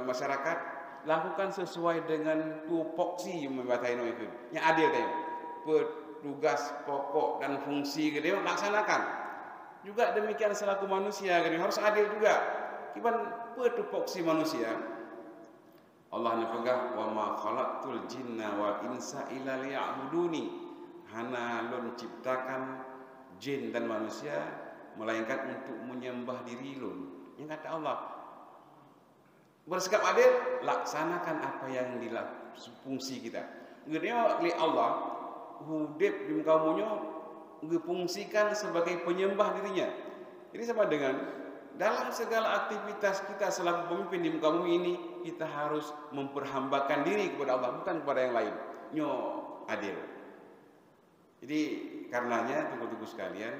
masyarakat, lakukan sesuai dengan tupoksi yang membatasi itu. Yang adil tadi. Tugas pokok dan fungsi kita laksanakan. Juga demikian selaku manusia kita harus adil juga. Kiban tupoksi manusia. Allah nafagah wa ma khalaqtul jinna wal insa illa liya'buduni. Hana lun ciptakan jin dan manusia melainkan untuk menyembah diri lun. Yang kata Allah, bersikap adil, laksanakan apa yang fungsi kita. Gede li Allah hidup di muka bumi fungsikan sebagai penyembah dirinya. Jadi sama dengan dalam segala aktivitas kita selaku pemimpin di muka bumi ini, kita harus memperhambakan diri kepada Allah, bukan kepada yang lain. Nyo adil. Jadi karenanya tunggu-tunggu sekalian,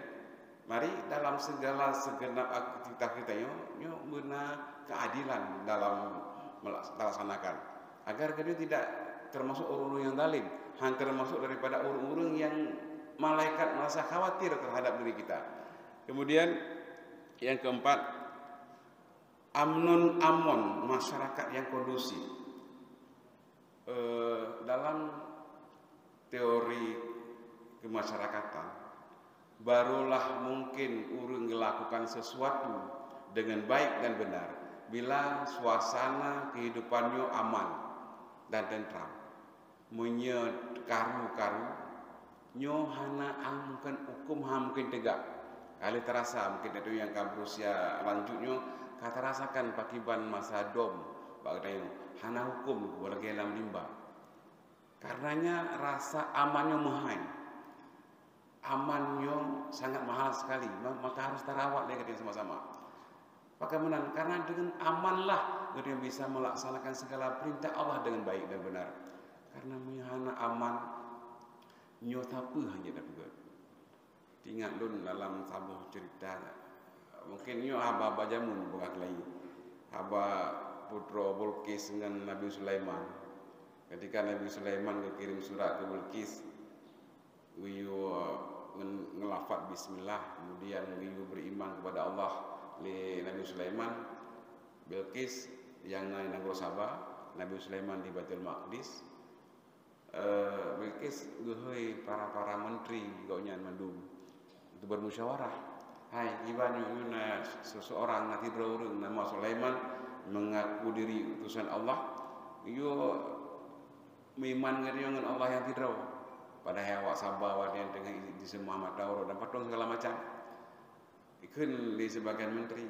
mari dalam segala segenap aktivitas kita nyo benar keadilan dalam melaksanakan agar kita tidak termasuk orang-orang yang zalim, termasuk daripada orang-orang yang malaikat merasa khawatir terhadap diri kita. Kemudian yang keempat, amnun amon, masyarakat yang kondusif. Dalam teori kemasyarakatan barulah mungkin urang melakukan sesuatu dengan baik dan benar bila suasana kehidupannya aman dan tentram. Munye karu-karu nyo hana mungkin hukum mungkin tegak. Kali terasa mungkin itu yang berusia lanjutnya kata rasakan pakiban masa dom bagainya hana hukum lagi dalam limba. Karenanya rasa amannya mahal. Amannya sangat mahal sekali, maka harus terawat dengan sama-sama. Bagaimana? Karena dengan amanlah kita bisa melaksanakan segala perintah Allah dengan baik dan benar. Karena hana aman nyota apa hanya dapat. Ingat lun dalam sabuh cerita, mungkin nyo haba jamun bukan lagi. Haba putra Bilqis dengan Nabi Sulaiman. Ketika Nabi Sulaiman kirim surat ke Bilqis, wiyu ngelafat bismillah, kemudian wiyu beriman kepada Allah li Nabi Sulaiman. Bilqis yang nangro Sabah, Nabi Sulaiman di Baitul Maqdis. Bilqis gehoi para menteri gaunya mandum untuk bermusyawarah. Hai, iban yuna seseorang nanti berurung nama Sulaiman mengaku diri utusan Allah. Yo miman dengan Allah yang tidak. Pada awak Sabah yang dengan di semua Matauro dan patung segala macam. Ikun di sebagian menteri.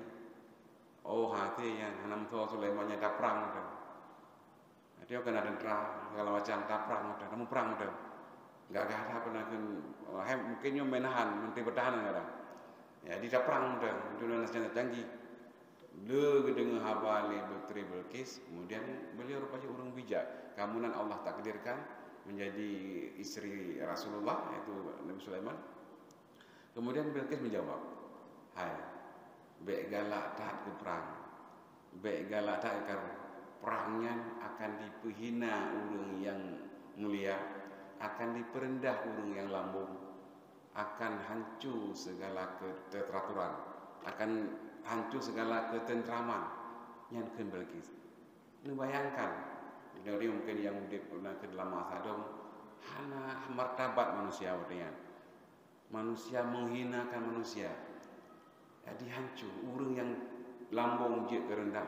Oh hati yang hanam tua Sulaimannya tak perang tu. Dia akan ada terang segala macam tak perang tu. Namun perang tu. Gak ada pernah kun. Mungkin yang menahan menteri pertahanan ada. Ya di tak perang tu. Dunia senjata canggih. Le dengan habali Dr. Bilqis. Kemudian beliau rupanya orang bijak. Kamunan Allah takdirkan menjadi istri Rasulullah yaitu Nabi Sulaiman. Kemudian Bilqis menjawab, hai, baik galak tak ke perang, baik galak tak ke perangnya akan dipehina orang yang mulia, akan diperendah orang yang lambung, akan hancur segala keteraturan, akan hancur segala ketentraman yang akan Bilqis. Ini bayangkan. Dari mungkin yang pernah ke dalam masa dom, hana martabat manusia artinya. Manusia menghinakan manusia. Jadi hancur. Orang yang lambung je kerendah,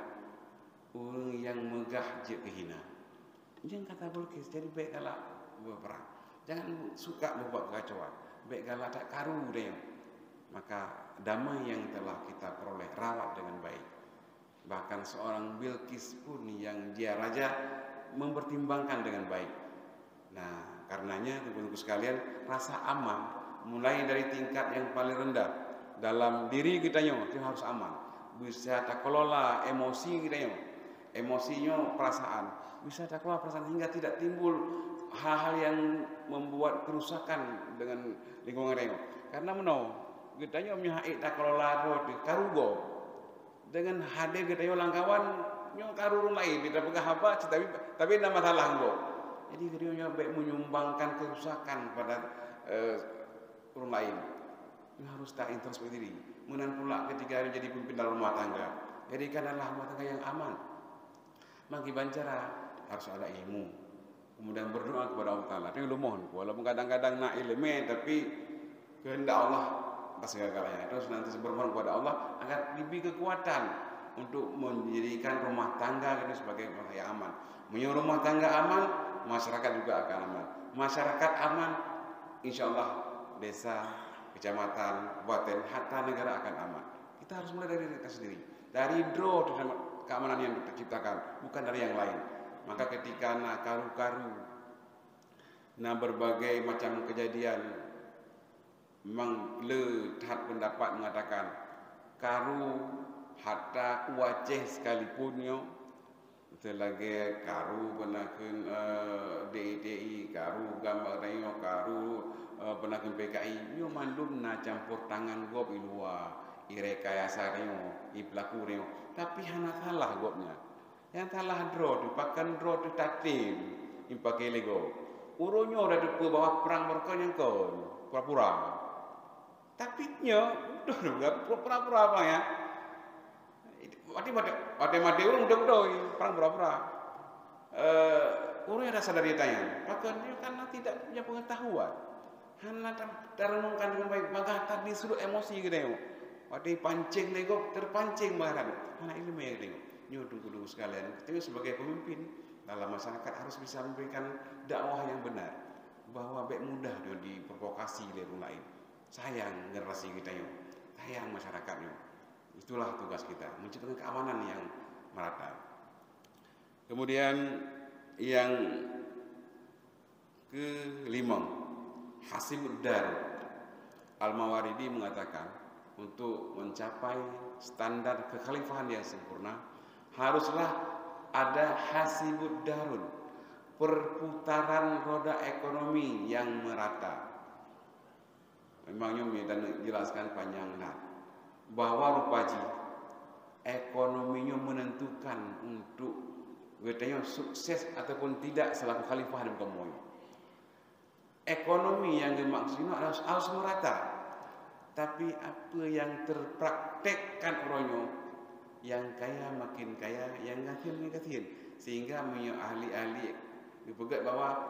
orang yang megah je kehina. Jangan kata Bilqis. Jadi baik galak berperang. Jangan suka membuat kekacauan. Baik galak tak karu dia. Maka damai yang telah kita peroleh rawat dengan baik. Bahkan seorang Bilqis pun yang dia raja mempertimbangkan dengan baik. Nah, karenanya teman-teman sekalian, rasa aman mulai dari tingkat yang paling rendah dalam diri kita itu harus aman. Bisa tak kelola emosi kita, emosinya perasaan. Bisa tak kelola perasaan hingga tidak timbul hal-hal yang membuat kerusakan dengan lingkungan kita. Karena kita punya tak kelola roti karugo dengan hadir kita langkawan nyong karurun lain tidak pegang apa tapi nama salah engkau. Jadi dia baik menyumbangkan kerusakan pada orang lain. Ini harus tak introspeksi diri. Kemudian pula ketika dia jadi pimpinan rumah tangga, jadikanlah rumah tangga yang aman. Maka cara harus ada ilmu. Kemudian berdoa kepada Allah Taala. Ini lumohon. Walaupun kadang-kadang nak ilmu tapi kehendak Allah atas segala-galanya. Terus nanti bermohon kepada Allah agar diberi kekuatan untuk menjadikan rumah tangga itu sebagai rumah yang aman. Menyuruh rumah tangga aman, masyarakat juga akan aman. Masyarakat aman, insya Allah desa, kecamatan, kabupaten, hatta negara akan aman. Kita harus mulai dari kita sendiri. Dari draw keamanan yang terciptakan, bukan dari yang lain. Maka ketika nak karu-karu, nak berbagai macam kejadian, memang lehat pendapat mengatakan karu hatta Aceh sekalipun selagi karu penaken DITI, karu gambar rayo, karu penaken PKI, yo mandum na campur tangan gop ilua, irekayasa rayo, ipelaku rayo. Tapi hana salah gopnya. Yang salah draw, dipakan draw tu tatim, impakai lego. Uronyo dah ke bawah perang mereka yang kau pura-pura. Tapi nyo, pura-pura apa ya? Mati orang udah perang pura-pura. Orang yang rasa dari tanya, bahkan dia karena tidak punya pengetahuan, Hana terenungkan dengan baik. Maka tadi suruh emosi kita tengok. Waktu pancing nego terpancing baharan. Hana ilmu yang tengok. Nyo tunggu sekalian. Kita sebagai pemimpin dalam masyarakat harus bisa memberikan dakwah yang benar. Bahwa baik mudah dia diprovokasi oleh orang lain. Sayang generasi kita yo. Sayang masyarakat yo. Itulah tugas kita, menciptakan keamanan yang merata. Kemudian yang kelima, hasibud dar. Al-Mawardi mengatakan untuk mencapai standar kekhalifahan yang sempurna haruslah ada hasibud darun, perputaran roda ekonomi yang merata. Memangnya dan jelaskan panjang bahwa rupaji ekonominya menentukan untuk katanya sukses ataupun tidak selaku khalifah dan kemoy. Ekonomi yang dimaksudnya harus merata. Tapi apa yang terpraktekkan orangnya, yang kaya makin kaya, yang kafir makin kafir, sehingga punya ahli-ahli dipegat bahwa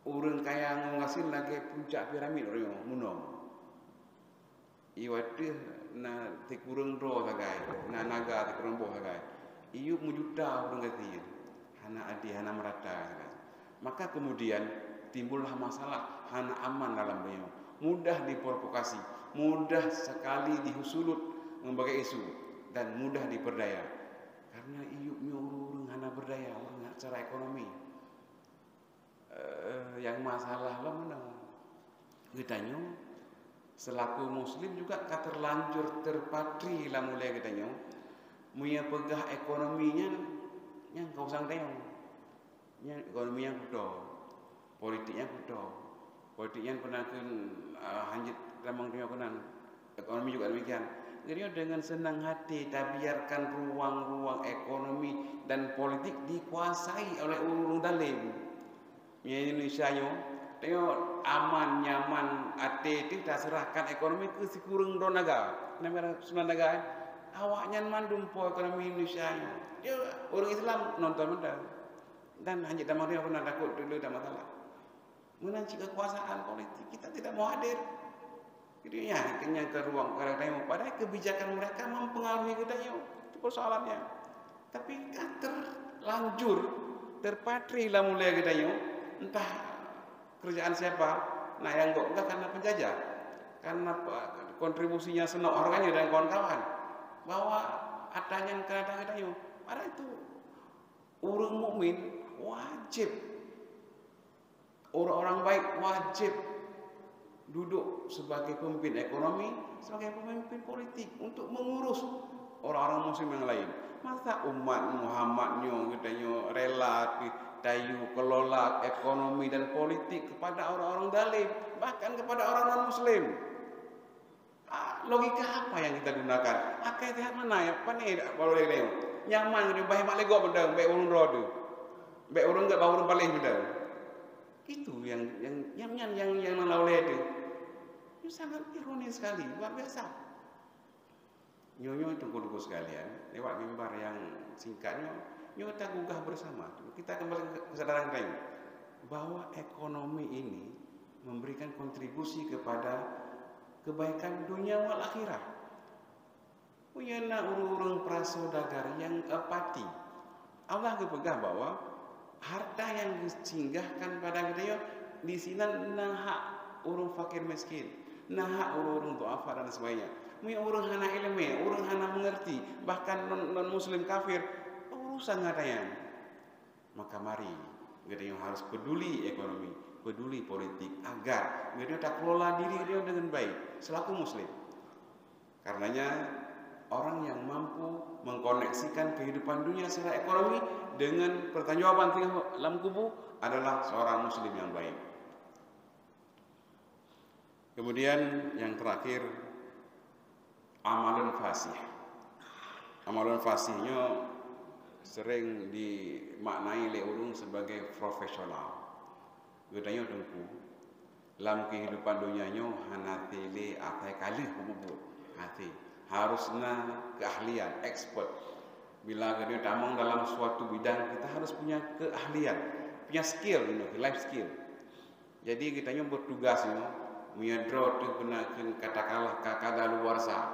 orang kaya ngasil lagi puncak piramid orangnya munong. Iwati na tikurung do sagai, na naga tikurung boh sagai. Iu mujuta orang kafir, hana adi hana merata sagai. Maka kemudian timbullah masalah hana aman dalam beliau, mudah diprovokasi, mudah sekali dihusulut membagai isu dan mudah diperdaya. Karena iupnya urung hana berdaya, urung secara ekonomi. Yang masalah lah mana? Kitanya selaku muslim juga terlanjur terpatri lah mulai kitanya. Muya pegah ekonominya yang kau sang tayong. Yang ekonominya kudo. Politiknya kudo. Politiknya pernah hanjit ramang dunia kenan. Ekonomi juga demikian. Jadi dengan senang hati kita biarkan ruang-ruang ekonomi dan politik dikuasai oleh urung dalim. Indonesia yo, tengok aman nyaman, ate itu kita serahkan ekonomi ke si kurung do naga, negara Sunan Naga. Awaknya mandum po ekonomi Indonesia yo. Dia orang Islam nonton mendak. Dan hanya damang dia pernah takut dulu ada masalah. Menanci kekuasaan politik kita tidak mau hadir. Jadi ya, kenyang ke ruang kadang tengok padahal kebijakan mereka mempengaruhi kita yo. Itu persoalannya. Tapi kan terlanjur terpatri lah mulai kita yo. Entah kerjaan siapa, nah yang enggak karena penjajah, karena kontribusinya senok orangnya dan kawan-kawan, bahwa adanya kerajaan kita yuk, pada itu orang mukmin wajib, orang-orang baik wajib duduk sebagai pemimpin ekonomi, sebagai pemimpin politik untuk mengurus orang-orang muslim yang lain. Masa umat Muhammadnya katanya rela dayu kelola ekonomi dan politik kepada orang-orang dalim, bahkan kepada orang non-muslim. Logika apa yang kita gunakan? Akai sehat mana ya? Pani kalau dia nyaman gitu, baik mak lego benda, baik urung rodu, baik urung enggak bawa urung paling benda. Itu yang laulai itu. Itu sangat ironis sekali, luar biasa. Nyonya tunggu-tunggu sekalian, lewat mimbar yang singkatnya, nyonya kita gugah bersama. Kita kembali ke kesadaran kita bahwa ekonomi ini memberikan kontribusi kepada kebaikan dunia wal akhirah. Punya urung-urung prasodagar yang apati. Allah kepegang bahwa harta yang disinggahkan pada kita di sini nahak urung fakir miskin, nahak urung duafa dan sebagainya. Punya urung hana ilmu, urung hana mengerti, bahkan non muslim kafir urusan katanya. Maka mari kita harus peduli ekonomi, peduli politik agar kita tak kelola diri kita dengan baik selaku muslim. Karenanya orang yang mampu mengkoneksikan kehidupan dunia secara ekonomi dengan pertanggungjawaban dalam kubur adalah seorang muslim yang baik. Kemudian yang terakhir, amalun fasih. Amalun fasihnya sering dimaknai oleh orang sebagai profesional. Gedanya tengku dalam kehidupan dunianya hanati le atai kali kubur hati harusnya keahlian expert. Bila kita tamang dalam suatu bidang kita harus punya keahlian, punya skill, life skill. Jadi kita bertugas menyedot kenakan katakanlah kakak luar sah,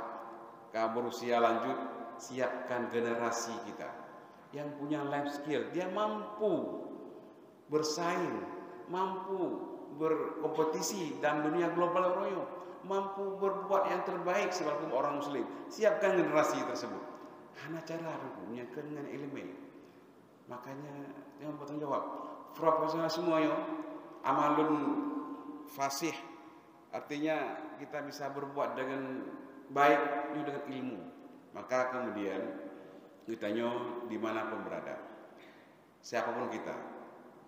berusia lanjut, siapkan generasi kita yang punya life skill, dia mampu bersaing, mampu berkompetisi dalam dunia global royo, mampu berbuat yang terbaik sebagai orang muslim. Siapkan generasi tersebut. Hanya cara punya dengan elemen. Makanya yang bertanggung jawab profesional semuanya amalun fasih, artinya kita bisa berbuat dengan baik juga dengan ilmu. Maka kemudian ditanya dimanapun berada, siapapun kita,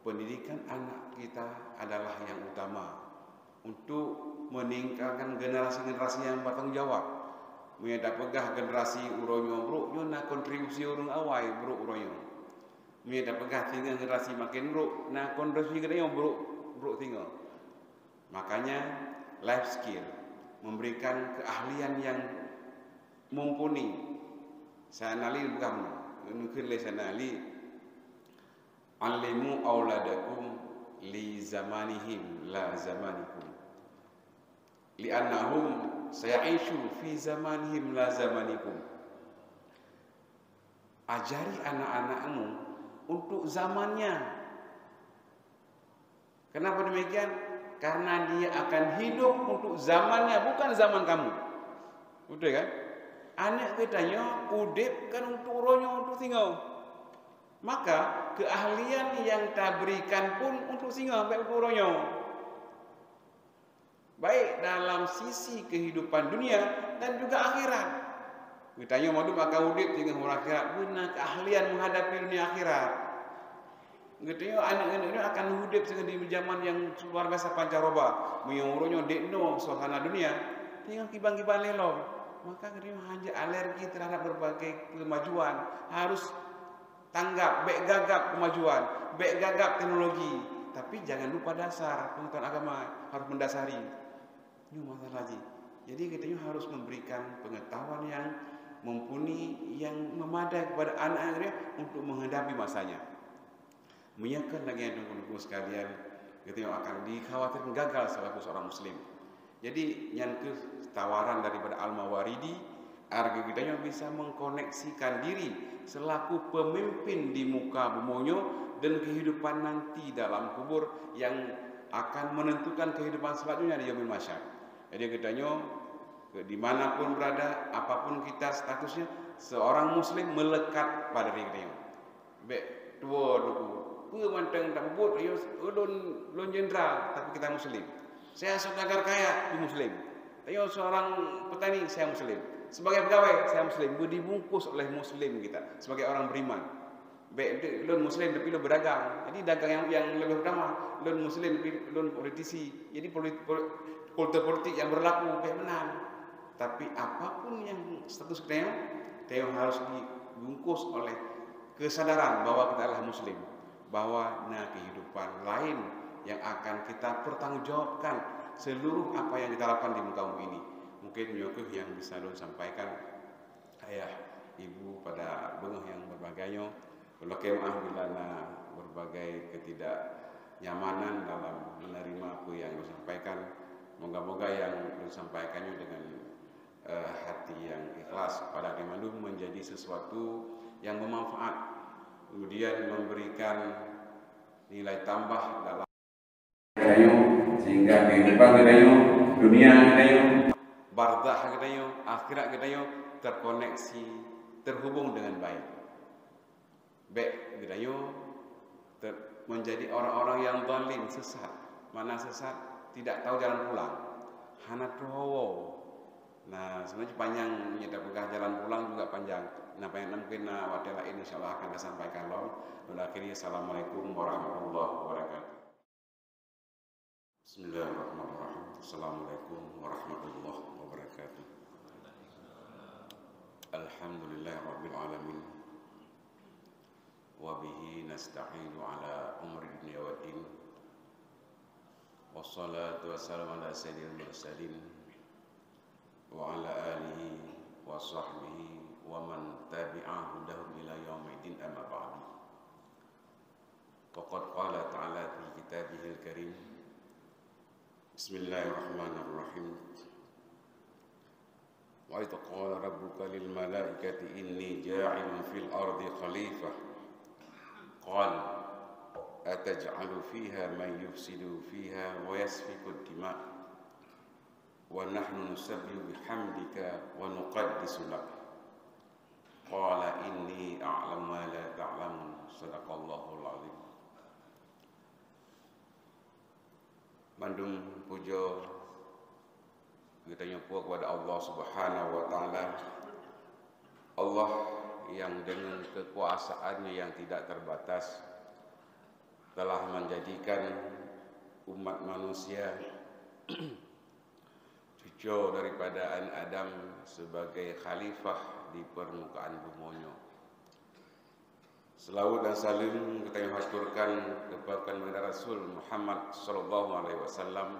pendidikan anak kita adalah yang utama untuk meningkatkan generasi-generasi yang bertanggung jawab. Menyadap pegah generasi uronyo bro, yo na kontribusi urung awai bro uronyo. Menyadap pegah tinggal generasi makin bro, na kontribusi genyo bro tinggal. Makanya life skill memberikan keahlian yang mumpuni. Saya nali bukan mungkin saya nali alimu auladakum li zamanihim la zamanikum. Li'annahum saya'ishu fi zamanihim la zamanikum. Ajari anak-anakmu untuk zamannya. Kenapa demikian? Karena dia akan hidup untuk zamannya, bukan zaman kamu. Udah kan? Anak kitanya udip kan untuk uronyo, untuk tinggal. Maka keahlian yang kita berikan pun untuk singa, baik untuk uronyo. Baik dalam sisi kehidupan dunia dan juga akhirat. Kitanya mau maka udip tinggal orang akhirat, guna keahlian menghadapi dunia akhirat. Kitanya anak-anak ini akan hidup di zaman yang luar biasa pancaroba, menyuruhnya dekno suasana dunia, tinggal kibang-kibang lelong. Maka kitanya hanya alergi terhadap berbagai kemajuan, harus tanggap, baik gagap kemajuan, baik gagap teknologi. Tapi jangan lupa dasar pengetahuan agama, harus mendasari. Ini masalah lagi. Jadi kita harus memberikan pengetahuan yang mumpuni, yang memadai kepada anak-anaknya untuk menghadapi masanya. Menyaksikan lagi yang tunggu sekalian, kita akan dikhawatirkan gagal selaku seorang muslim. Jadi yang tawaran daripada Al-Mawaridi, harga kita yang bisa mengkoneksikan diri selaku pemimpin di muka bumonyo dan kehidupan nanti dalam kubur yang akan menentukan kehidupan selanjutnya di yaumil mahsyar. Jadi kitanya dimanapun berada, apapun kita statusnya, seorang muslim melekat pada diri kita. Baik dua manteng tak buat ayo lon jenderal tapi kita muslim. Saya saudagar kaya muslim. Ayo seorang petani saya muslim. Sebagai pegawai saya muslim, dibungkus oleh muslim kita sebagai orang beriman. Baik lon muslim tapi lon berdagang. Jadi dagang yang lebih utama, lon muslim tapi lon politisi. Jadi kultur politik yang berlaku baik menang. Tapi apapun yang status kita harus dibungkus oleh kesadaran bahwa kita adalah muslim, bahwa kehidupan lain yang akan kita pertanggungjawabkan seluruh apa yang kita lakukan di muka bumi ini. Mungkin Yokuf yang bisa Lun sampaikan, ayah, ibu pada bengah yang berbagainya, kalau kemah bila berbagai ketidaknyamanan dalam menerima apa yang Lun sampaikan, moga-moga yang Lun sampaikannya dengan hati yang ikhlas pada Lun menjadi sesuatu yang bermanfaat, kemudian memberikan nilai tambah dalam sehingga kehidupan kita dunia kita barzah kita akhirat kita terkoneksi, terhubung dengan baik. Baik kita menjadi orang-orang yang zalim, sesat. Mana sesat? Tidak tahu jalan pulang. Hana trowo. Nah, sebenarnya panjang menyedap jalan pulang juga panjang. Nah, mungkin waktu lain insyaallah akan saya sampaikan loh. Akhirnya assalamualaikum warahmatullahi wabarakatuh. Bismillahirrahmanirrahim. Assalamualaikum warahmatullahi wabarakatuh. Alhamdulillahirabbil alamin. Wa bihi nasta'inu ala umri dunya wad din. Wassalatu wassalamu ala sayyidil mursalin wa ala alihi wa sahbihi wa man tabi'ahu dahum ila yaumiddin amma ba'du. Faqad qala ta'ala fi kitabihil karim Bismillahirrahmanirrahim. Wa idh qala rabbuka lil malaikati inni ja'ilun fil ardi khalifah. Qala ataj'alu fiha man yufsidu fiha wa yasfiku ad-dima' wa nahnu nusabbihu bihamdika wa nuqaddisu lak. Qala inni a'lamu ma la ta'lamun. Shadaqallahul azim. Mandung puja kita nyumpul kepada Allah Subhanahu wa taala. Allah yang dengan kekuasaannya yang tidak terbatas telah menjadikan umat manusia cucu daripada Adam sebagai khalifah di permukaan bumi. Selawat dan salim kita yang haturkan kepada Rasul Muhammad sallallahu alaihi wasallam,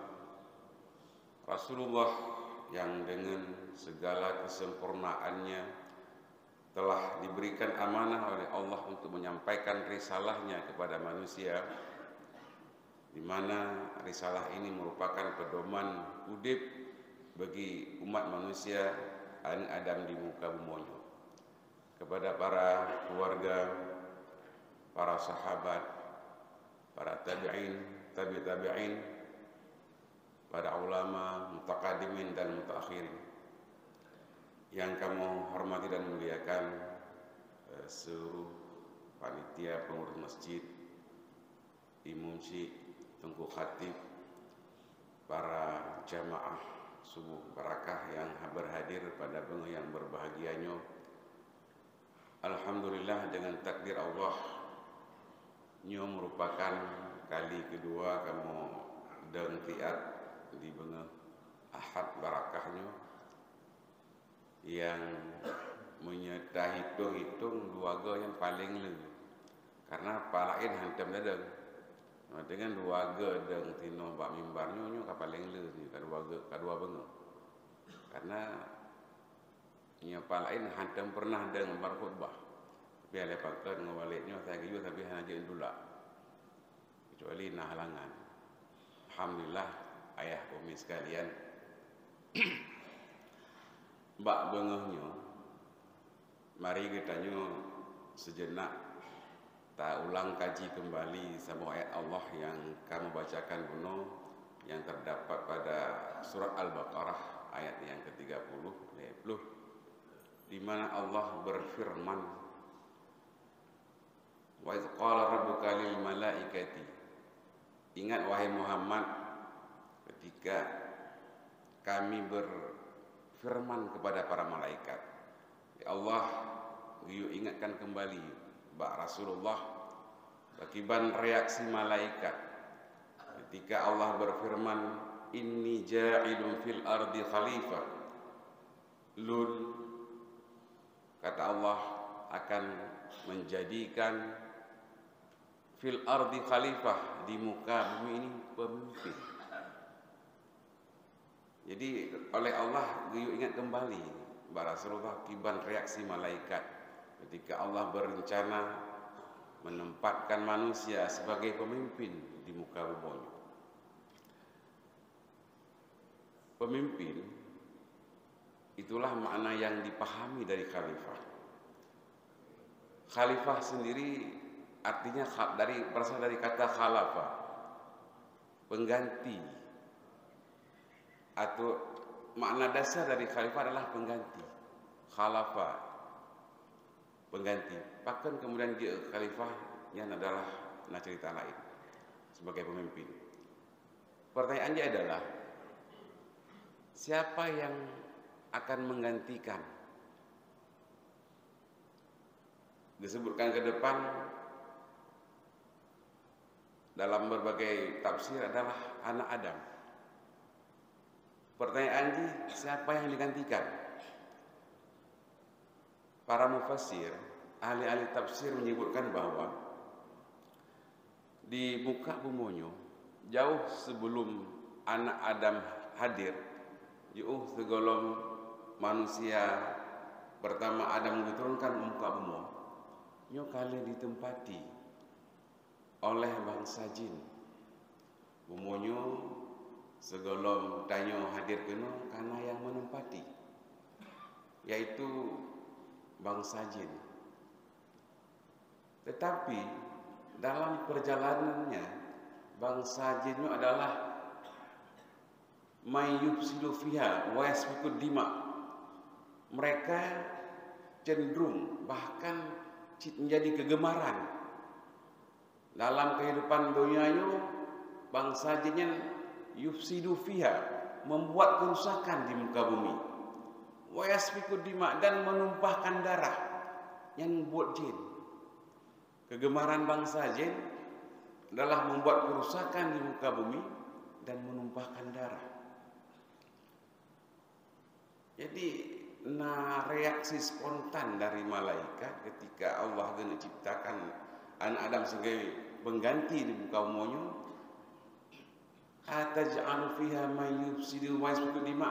Rasulullah yang dengan segala kesempurnaannya telah diberikan amanah oleh Allah untuk menyampaikan risalahnya kepada manusia, di mana risalah ini merupakan pedoman hidup bagi umat manusia Adam di muka bumi. Kepada para keluarga, para sahabat, para tabi'in, tabi'in, para ulama, mutaqaddimin dan mutaakhirin yang kamu hormati dan muliakan, seluruh panitia pengurus masjid, imam syekh, tengku khatib, para jamaah subuh barakah yang berhadir pada bengoh yang berbahagianya. Alhamdulillah dengan takdir Allah, nyo merupakan kali kedua kamu dengtiat di bengoh Ahad barakahnya yang menyertai hitung-hitung luaga yang paling lelu, karena palain hantam dadang dengan luaga deng tino bak mimbarnya nyo paling lelu kedua bengoh, karena nyo palain hantam pernah deng bar khutbah biar lepakan ngawaliknya saya giyu tapi hanya jadi dulu kecuali nah halangan. Alhamdulillah ayah umi sekalian, mbak bengohnya mari kita nyo sejenak tak ulang kaji kembali sama ayat Allah yang kamu bacakan kuno yang terdapat pada surat Al-Baqarah ayat yang ke-30, di mana Allah berfirman, wa idz qala rabbuka lil malaikati, ingat wahai Muhammad ketika kami berfirman kepada para malaikat. Ya Allah, you ingatkan kembali Mbak Rasulullah akibat reaksi malaikat ketika Allah berfirman, inni ja'ilun fil ardi khalifah. Lul, kata Allah, akan menjadikan fil ardi khalifah, di muka bumi ini pemimpin. Jadi oleh Allah you ingat kembali Mbak Rasulullah akibat reaksi malaikat ketika Allah berencana menempatkan manusia sebagai pemimpin di muka bumi. Pemimpin itulah makna yang dipahami dari khalifah. Khalifah sendiri artinya berasal dari kata khalafa, pengganti, atau makna dasar dari khalifah adalah pengganti. Khalafa, pengganti. Bahkan kemudian dia khalifah yang adalah cerita lain sebagai pemimpin. Pertanyaannya adalah siapa yang akan menggantikan? Disebutkan ke depan dalam berbagai tafsir adalah anak Adam. Pertanyaannya, siapa yang digantikan? Para mufassir, ahli-ahli tafsir menyebutkan bahwa di muka bumi jauh sebelum anak Adam hadir, jauh segolong manusia pertama Adam diturunkan ke muka bumi, nyo kali ditempati oleh bangsa jin. Bumonyo segolong tanyo hadir kena karena yang menempati, yaitu bangsa jin. Tetapi dalam perjalanannya bangsa jin itu adalah may yufsidu fiha wa yasfiku dima. Mereka cenderung bahkan menjadi kegemaran dalam kehidupan dunianya. Bangsa jinnya yufsidu fiha, membuat kerusakan di muka bumi, wa yasfiku dima, dan menumpahkan darah. Yang buat jin, kegemaran bangsa jin adalah membuat kerusakan di muka bumi dan menumpahkan darah. Jadi reaksi spontan dari malaikat ketika Allah gena ciptakan anak Adam sebagai pengganti di muka bumi, ataj'alu fiha may yufsidu wa yasfiku dima.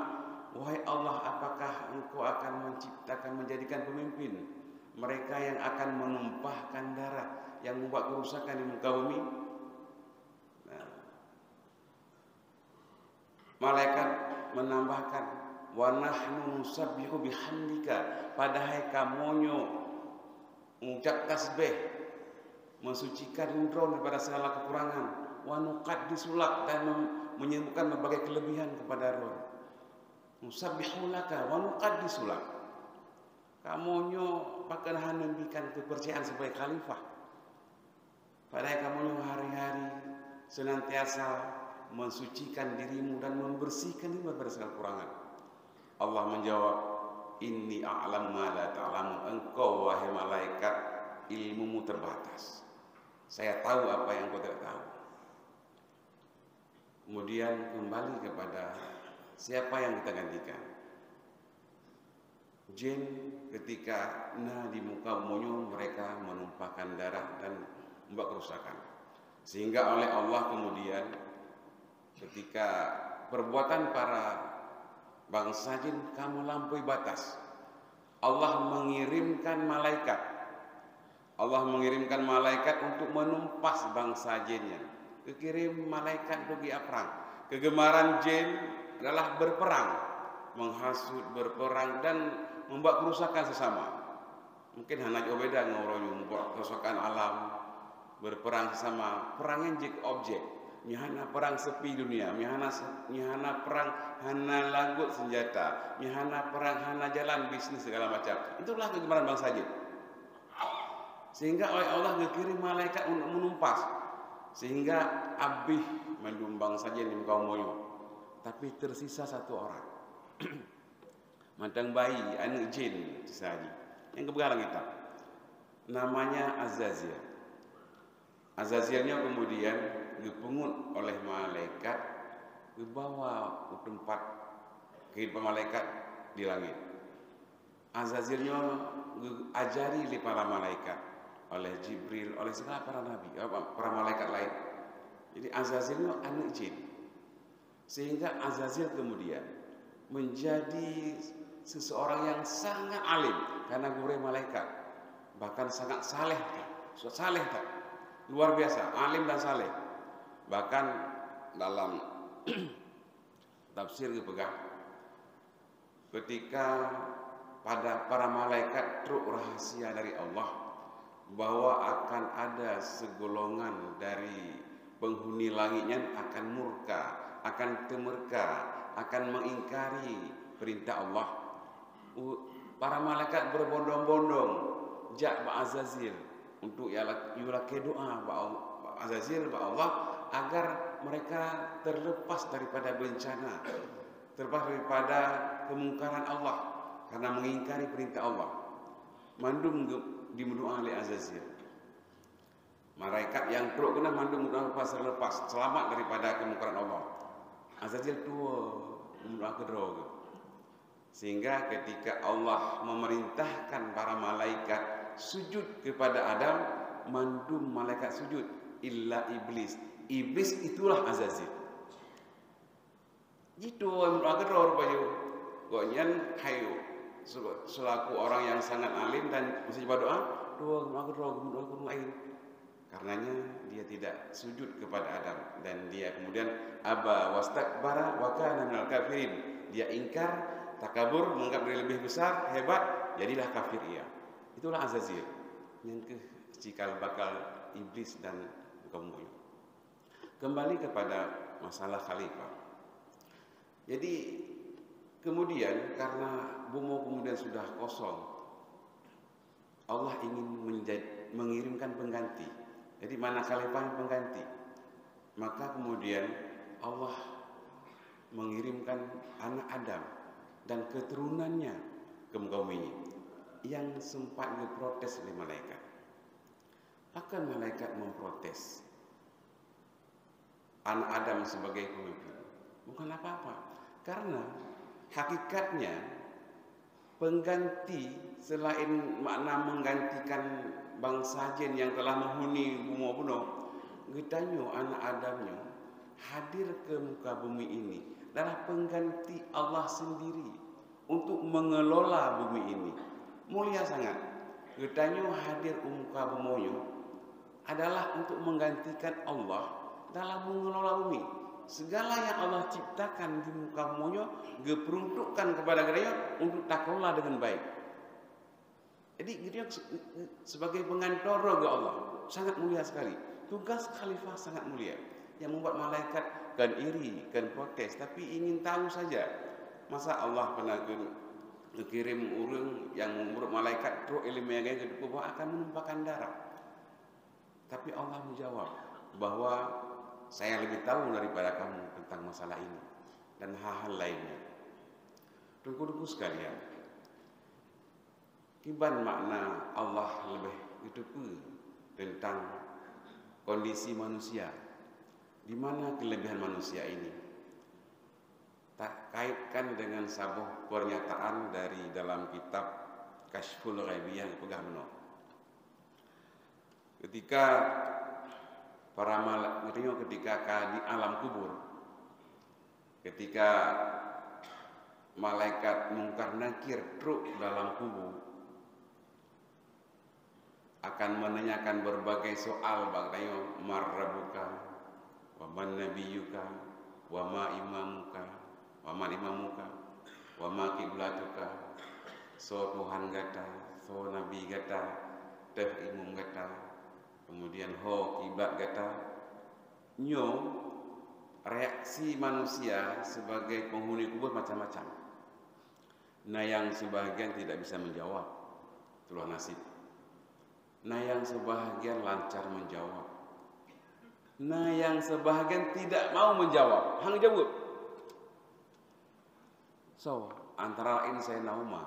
Wahai Allah, apakah Engkau akan menciptakan, menjadikan pemimpin mereka yang akan menumpahkan darah, yang membuat kerusakan di muka bumi? Nah, malaikat menambahkan, wa nahnu nusabbihu bihamdika, padahal kamonyo mengucap tasbih, mensucikan engkau daripada segala kekurangan, wa nuqaddisu lak, dan menyebutkan berbagai kelebihan kepada roh. Nusabbihu laka wa nuqaddisu lak, kamonyo bahkan menunjukkan kepercayaan sebagai khalifah, padahal kamonyo hari-hari senantiasa mensucikan dirimu dan membersihkan dirimu daripada segala kekurangan. Allah menjawab, inni a'lamu ma la ta'lamun. Engkau wahai malaikat, ilmumu terbatas. Saya tahu apa yang kau tidak tahu. Kemudian kembali kepada siapa yang kita gantikan. Jin ketika di muka bumi mereka menumpahkan darah dan membuat kerusakan. Sehingga oleh Allah kemudian ketika perbuatan para bangsa jin kamu lampaui batas, Allah mengirimkan malaikat. Allah mengirimkan malaikat untuk menumpas bangsa jinnya. Kekirim malaikat pergi perang. Kegemaran jin adalah berperang, menghasut, berperang, dan membuat kerusakan sesama. Mungkin hanya beda ngoroyu membuat kerusakan alam, berperang sesama. Perangnya jik objek. Mihana perang sepi dunia, mihana perang hana lagut senjata, mihana perang hana jalan bisnis segala macam. Itulah kegemaran bangsa jin. Sehingga oleh Allah dikirim malaikat untuk menumpas, sehingga abih mendumbang saja di muka bumi. Tapi tersisa satu orang, mantang bayi, anak jin saja yang kebegaran kita, namanya Azazil. Azazilnya kemudian dipungut oleh malaikat, dibawa ke tempat kehidupan malaikat di langit. Azazilnya diajari oleh para malaikat, oleh Jibril, oleh segala para nabi, para malaikat lain. Jadi Azazilnya anak jin, sehingga Azazil kemudian menjadi seseorang yang sangat alim karena guru malaikat, bahkan sangat saleh, luar biasa, alim dan saleh. Bahkan dalam tafsir dipegang, ketika pada para malaikat truk rahasia dari Allah bahwa akan ada segolongan dari penghuni langitnya akan murka, akan temurka, akan mengingkari perintah Allah. Para malaikat berbondong-bondong jak ba Azazil untuk yulake doa ba Azazil ba Allah agar mereka terlepas daripada bencana, terlepas daripada kemungkaran Allah karena mengingkari perintah Allah. Mandum dimendoa oleh Azazil. Malaikat yang teruk kena mandum lepas selamat daripada kemungkaran Allah. Azazil tua mendoa kedua. Sehingga ketika Allah memerintahkan para malaikat sujud kepada Adam, mandum malaikat sujud illa iblis. Iblis itulah Azazil. Itu mendoa kedua rupanya. Gonyan hayu selaku orang yang sangat alim dan mesti berdoa, doa mendoa kedua lain. Karenanya dia tidak sujud kepada Adam dan dia kemudian aba wastakbara wa kana minal kafirin. Dia ingkar, takabur, menganggap diri lebih besar, hebat, jadilah kafir ia. Itulah Azazil yang cikal bakal iblis dan kaumnya. Kembali kepada masalah khalifah. Jadi kemudian karena bumi kemudian sudah kosong, Allah ingin mengirimkan pengganti. Jadi mana khalifah yang pengganti? Maka kemudian Allah mengirimkan anak Adam dan keturunannya ke muka bumi yang sempat diprotes oleh malaikat. Akan malaikat memprotes anak Adam sebagai pemimpin? Bukan apa-apa, karena hakikatnya pengganti selain makna menggantikan bangsa jin yang telah menghuni bumi puno, getanyo anak Adamnya hadir ke muka bumi ini adalah pengganti Allah sendiri untuk mengelola bumi ini. Mulia sangat. Getanyo hadir ke muka bumi adalah untuk menggantikan Allah dalam mengelola bumi. Segala yang Allah ciptakan di muka bumi diperuntukkan kepada getanyo untuk takelola dengan baik. Jadi dia sebagai pengantor ke Allah sangat mulia sekali. Tugas khalifah sangat mulia yang membuat malaikat kan iri, kan protes, tapi ingin tahu saja. Masa Allah pernah kirim orang yang menurut malaikat roh ilmu yang kedua akan menumpahkan darah. Tapi Allah menjawab bahwa saya lebih tahu daripada kamu tentang masalah ini dan hal-hal lainnya. Tunggu-tunggu sekalian, kiban makna Allah lebih itu tentang kondisi manusia. Di mana kelebihan manusia ini? Tak kaitkan dengan sebuah pernyataan dari dalam kitab Kashful Ghaibiyah yang pegang menol. Ketika para malaikat ketika di alam kubur, ketika malaikat mungkar nakir truk dalam kubur akan menanyakan berbagai soal bagaimana marrabuka wa man nabiyuka wa ma imamuka wa man imamuka wa ma kiblatuka, so Tuhan gata, so nabi gata, teh imam gata, kemudian ho kiblat gata. Nyo reaksi manusia sebagai penghuni kubur macam-macam. Nah yang sebahagian tidak bisa menjawab, itulah nasib. Nah yang sebahagian lancar menjawab. Nah yang sebahagian tidak mau menjawab, hang jawab. So, antara lain saya Umar.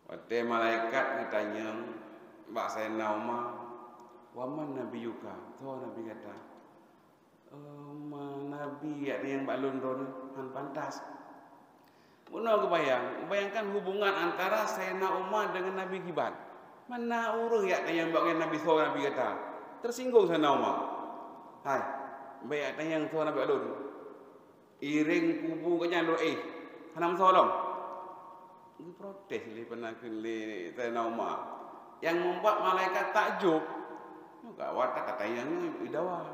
Waktu malaikat ditanya, Mbak saya Umar, waman nabiyuka? Tuh Nabi kata, Nabi yang Mbak London kan pantas. Bunuh bayangkan hubungan antara Sayyidina Umar dengan Nabi Giban. Mana urung ya yang Mbak Nabi Soh Nabi kata. Tersinggung Sayyidina Umar. Hai, baik yang Soh Nabi London. Iring kubu kanya lo hanam solong. Ini protes li pernah kali Sayyidina Umar. Yang membuat malaikat takjub. Enggak watak kata yang idawa.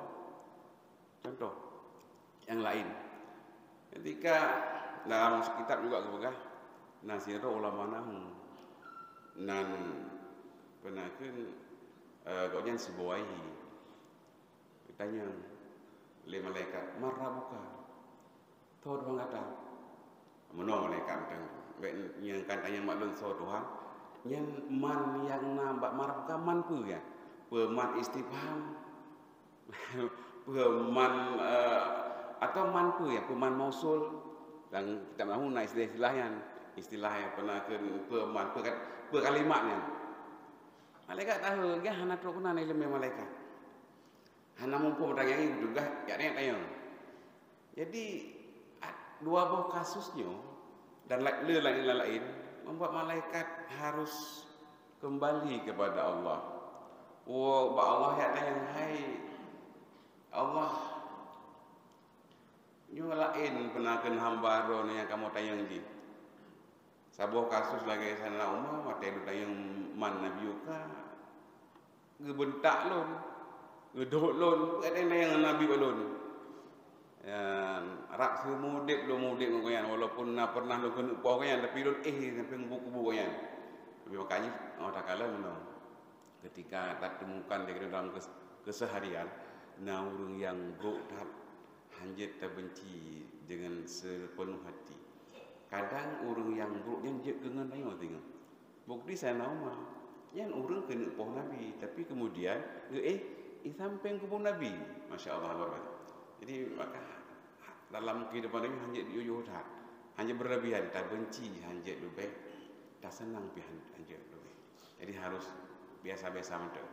Contoh yang lain. Ketika dalam kitab juga kebegah Nasirul Ulama Nahu nan penakeun gojan sebuahi ditanya oleh malaikat marrabuka tuh Tuhan kata menolak malaikat yang katanya maklum so Tuhan yang man yang nampak marrabuka man pu ya peman istifham peman atau man pu ya peman mausul dan kita mahu na istilah yang pernah ke peman pe kalimatnya malaikat tahu dia hana trukuna ilmu malaikat hana mumpung orang yang juga ya tanya. Jadi dua buah kasusnya dan lain membuat malaikat harus kembali kepada Allah. Allah ya tanya, hai Allah nyulain penaken hamba ron yang kamu tayang di sabuah kasus lagi sana umma mate tayang man nabiyuka gebentak lon Ngedok lon, ada yang Nabi balon. Rak semudip lo mudip ngoyan walaupun nak pernah lo kena upah ngoyan tapi lo sampai ngubu-kubu ngoyan. Tapi makanya tak kalah menang. Ketika tak temukan dia dalam keseharian, nah orang yang berhak hanjat terbenci dengan sepenuh hati. Kadang orang yang buruk dia je dengan tengok tengok. Bukti saya nama, yang orang kena upah Nabi, tapi kemudian sampai kubur Nabi, masya Allah berkat. Jadi maka dalam kehidupan ini hanya diuyuh dah, hanya berlebihan, tak benci hanya lebih, tak senang pihak hanya lebih. Jadi harus biasa-biasa macam.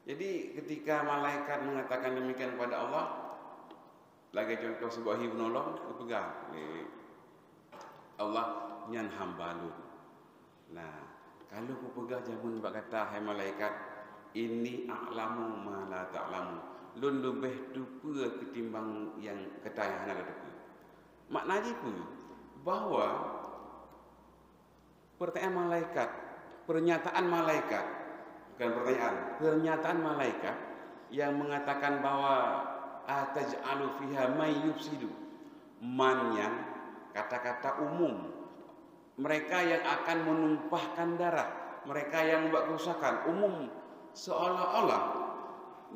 Jadi ketika malaikat mengatakan demikian kepada Allah, lagi contoh sebuah hibnolong, kepegang Allah nyan hamba lu. Nah, kalau ku pegang jamun bak kata hai malaikat, ini a'lamu ma la ta'lamu. Lun lebih dupa ketimbang yang kata yang hana dupa. Maknanya pun bahawa pernyataan malaikat, bukan pertanyaan, pernyataan malaikat yang mengatakan bahawa ataj'alu fiha may yufsidu, man yang kata-kata umum, mereka yang akan menumpahkan darah, mereka yang membuat kerusakan umum, seolah-olah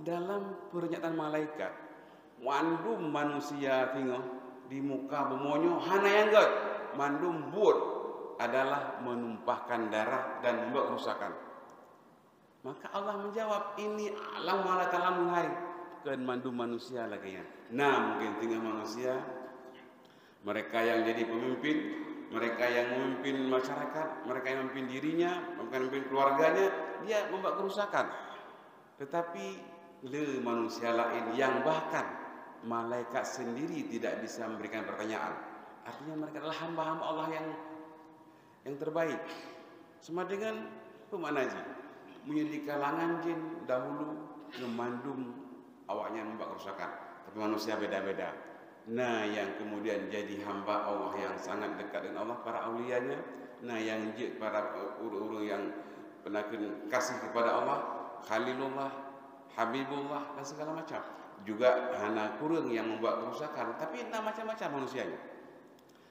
dalam pernyataan malaikat mandum manusia tengok di muka bemonyo hana yang god mandum buat adalah menumpahkan darah dan membuat kerusakan. Maka Allah menjawab, ini alam ala ta'lamun hai, kan mandum manusia lagi ya. Nah, mungkin tinggal manusia, mereka yang jadi pemimpin, mereka yang memimpin masyarakat, mereka yang memimpin dirinya, memimpin keluarganya, dia membuat kerusakan. Tetapi manusia lain yang bahkan malaikat sendiri tidak bisa memberikan pertanyaan. Artinya mereka adalah hamba-hamba Allah yang terbaik. Sama dengan pemanaji, menjadi kalangan jin dahulu memandum awaknya membuat kerusakan. Tapi manusia beda-beda. Nah, yang kemudian jadi hamba Allah yang sangat dekat dengan Allah, para aulianya. Nah, yang para orang-orang yang pernah kasih kepada Allah, Khalilullah, Habibullah dan segala macam. Juga hana kurang yang membuat kerusakan, tapi entah macam-macam manusianya.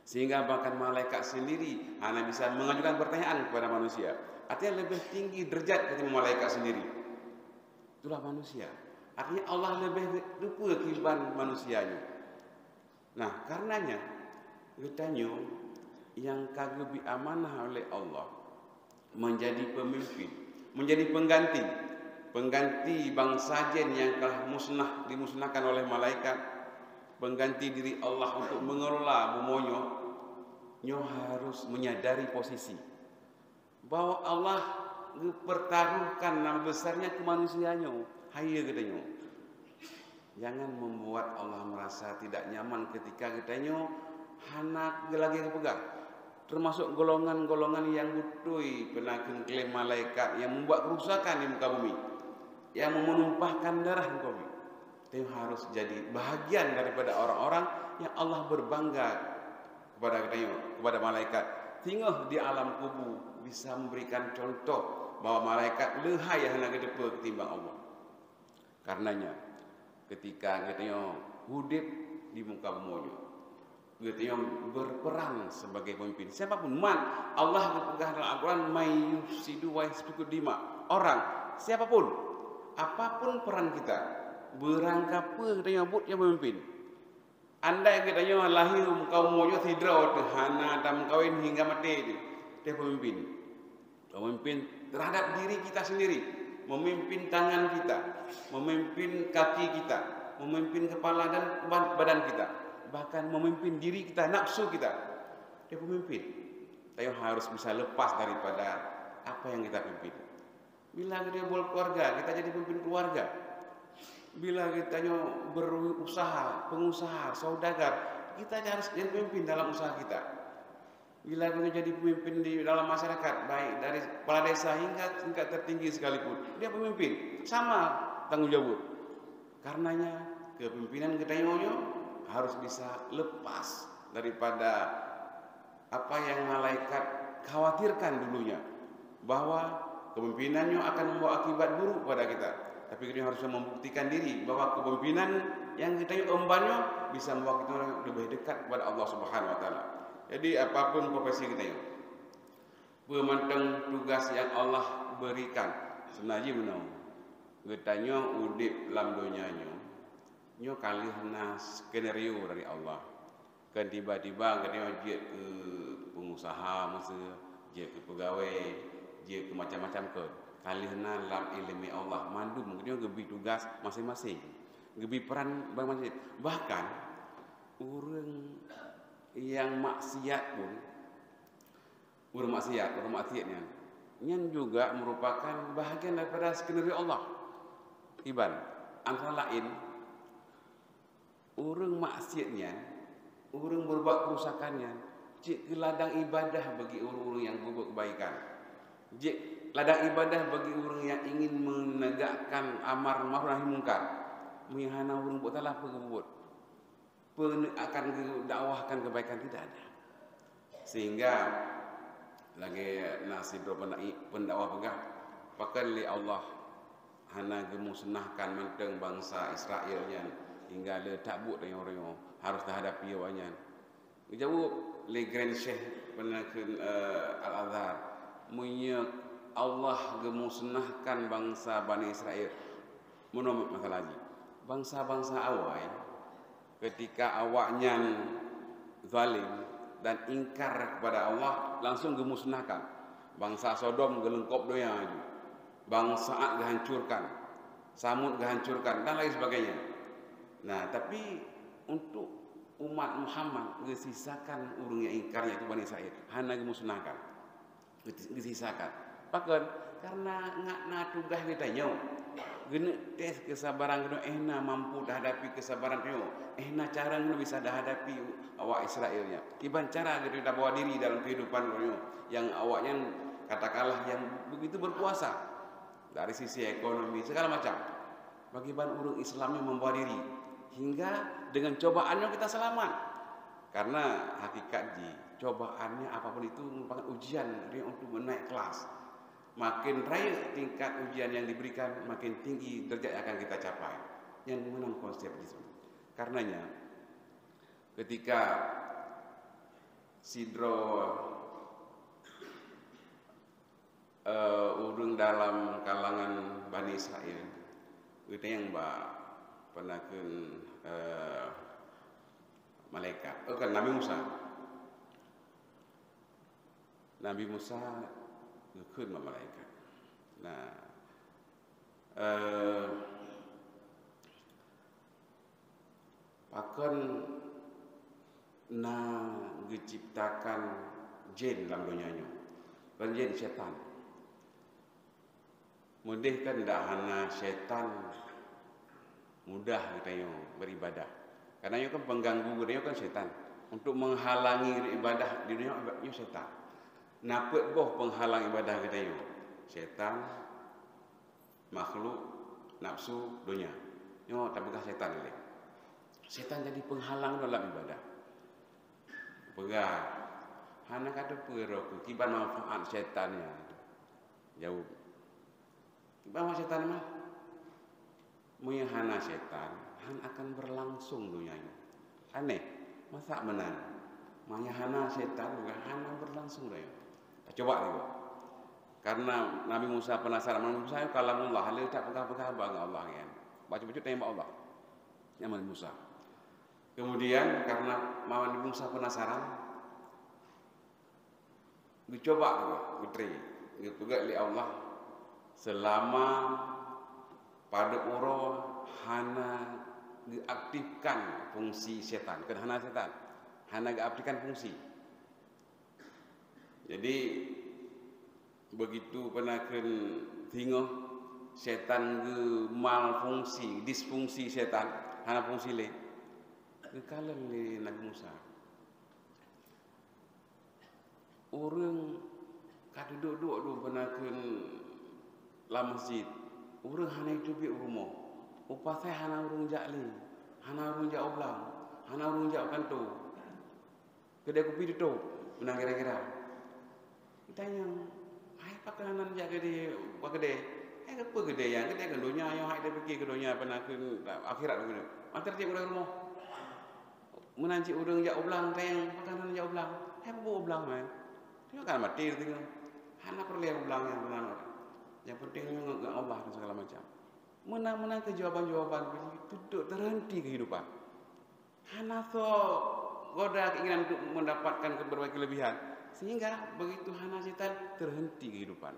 Sehingga bahkan malaikat sendiri hana bisa mengajukan pertanyaan kepada manusia. Artinya lebih tinggi derajat ketimbang malaikat sendiri. Itulah manusia. Artinya Allah lebih lupa kehidupan manusianya. Nah, karenanya ditanya yang kagak diamanah oleh Allah menjadi pemimpin, menjadi pengganti bangsa jin yang telah dimusnahkan oleh malaikat, pengganti diri Allah untuk mengelola bumonyo, nyo harus menyadari posisi bahwa Allah pertaruhkan nama besarnya ke manusianya. Hayya katanya, jangan membuat Allah merasa tidak nyaman ketika katanya hanak lagi kepegang. Termasuk golongan-golongan yang butui penakin klaim malaikat yang membuat kerusakan di muka bumi, yang menumpahkan darah di bumi. Itu harus jadi bahagian daripada orang-orang yang Allah berbangga kepada malaikat. Tinggal di alam kubur bisa memberikan contoh bahwa malaikat lehai hana kedepa ketimbang Allah. Karenanya ketika katanya hudib di muka bumi, katanya berperan sebagai pemimpin. Siapapun man Allah berpegang dalam Al-Quran may yufsidu wa yasfiku dima. Orang siapapun, apapun peran kita, berangkap katanya buat yang memimpin. Andai katanya lahir muka bumi tidra hana dan kawin hingga mati, dia pemimpin. Pemimpin terhadap diri kita sendiri, memimpin tangan kita, memimpin kaki kita, memimpin kepala dan badan kita, bahkan memimpin diri kita, nafsu kita. Dia pemimpin. Kita harus bisa lepas daripada apa yang kita pimpin. Bila kita berkeluarga, kita jadi pemimpin keluarga. Bila kita berusaha, pengusaha, saudagar, kita harus jadi pemimpin dalam usaha kita. Bila kita jadi pemimpin di dalam masyarakat, baik dari kepala desa hingga tingkat tertinggi sekalipun, dia pemimpin, sama tanggung jawab. Karenanya kepemimpinan kita harus bisa lepas daripada apa yang malaikat khawatirkan dulunya, bahwa kepemimpinannya akan membawa akibat buruk pada kita. tapi kita harus membuktikan diri bahwa kepemimpinan yang kita embannya bisa membawa kita lebih dekat kepada Allah Subhanahu Wa Taala. Jadi apapun profesi kita, pemantang tugas yang Allah berikan, sebenarnya benar. Getanya udip dalam dunianya, nyo kalih na skenario dari Allah. Kan tiba-tiba katanya dia ke pengusaha, masa dia ke pegawai, dia ke macam-macam ke. Kalihna dalam ilmu Allah mandu mungkin gebi tugas masing-masing, gebi peran masing-masing. Bahkan orang yang maksiat pun, orang maksiatnya, yang juga merupakan bahagian daripada skenario Allah. Iban antara lain orang maksiatnya, orang berbuat kerusakannya, cik ladang ibadah bagi orang-orang yang berbuat kebaikan. Cik ladang ibadah bagi orang yang ingin menegakkan amar ma'ruf nahi munkar. Menghana orang buat salah berbuat. Akan dakwahkan kebaikan tidak ada. Sehingga lagi nasib pendakwah pegah pakai li Allah hana gemusnahkan menteng bangsa Israelnya hingga le takbut dengan orang harus dihadapi awaknya. Jauh le Grand Sheikh penaken Al-Azhar munya Allah gemusnahkan bangsa Bani Israel. Menurut masalah lagi, bangsa-bangsa awal ketika awaknya zalim dan ingkar kepada Allah langsung gemusnahkan. Bangsa Sodom gelengkop doya, bangsa Ad dihancurkan, Samud dihancurkan dan lain sebagainya. Nah, tapi untuk umat Muhammad disisakan urung yang ingkarnya itu Bani Israel, hanya gemusnahkan, disisakan. Bahkan karena ngakna tugas kita nyo, guna tes kesabaran kena mampu hadapi kesabaran nyo, cara nyo bisa hadapi awak Israelnya. Iban cara kita bawa diri dalam kehidupan nyo yang awaknya katakanlah yang begitu berkuasa dari sisi ekonomi segala macam. Bagaimana urung Islamnya membawa diri hingga dengan cobaannya kita selamat. Karena hakikat cobaannya apapun itu merupakan ujian untuk menaik kelas. Makin raya tingkat ujian yang diberikan, makin tinggi derajat yang akan kita capai. Yang menang konsep itu. Karenanya, ketika sidro urung dalam kalangan Bani Israel, itu yang penaken malaikat. Kan Nabi Musa. Nabi Musa ngekun malaikat. Nah, pakon na diciptakan jin dalam dunianya. Kan jin setan. Mudah kan tidak hanya setan mudah kita beribadah. Karena kan pengganggu dunia kan setan. Untuk menghalangi ibadah di dunia setan. Napet boh penghalang ibadah kita yo. Setan, makhluk, nafsu, dunia. Yo tabukah setan ini. Setan jadi penghalang dalam ibadah. Pegah. Hana kata perok kiban manfaat setannya. Jauh. Kiban manfaat setan mah. Muya hana setan, han akan berlangsung dunianya. Aneh, masa menang. Maya hana setan juga hana berlangsung dunianya. Coba juga. Karena Nabi Musa penasaran, Nabi Musa kalamullah, dia tak pegang-pegang bang Allah kan. Baca-baca tembak Allah. Yang Nabi Musa. Kemudian karena Nabi Musa penasaran, dicoba juga putri, dipegang oleh Allah selama pada orang hana diaktifkan fungsi setan, kan hana setan, hana diaktifkan fungsi. Jadi begitu penaken tinggal setan ge malfungsi, disfungsi setan, hana fungsi le. Kekalen le Nabi Musa. Orang kada duduk penaken la masjid. Orang hana itu bi rumah. Upah saya hana urung jakli, hana urung jak oblang, hana urung jak kanto. Kedai kopi itu menang kira-kira. Kita yang, ay pakanan jaga di kedai, apa gede yang gede ke dunia yang ada fikir ke dunia pernah ke akhirat begitu. Antar cik udah rumah. Menanci udang jak ulang teng, makanan jak ulang. Bu ulang mah. Dia kan mati tinggal. Hana perlu ulang yang benar. Yang pentingnya enggak Allah dan segala macam. Menang-menang ke jawaban-jawaban begitu terhenti kehidupan. Hana so goda keinginan untuk mendapatkan berbagai kelebihan sehingga begitu hana setan terhenti kehidupan.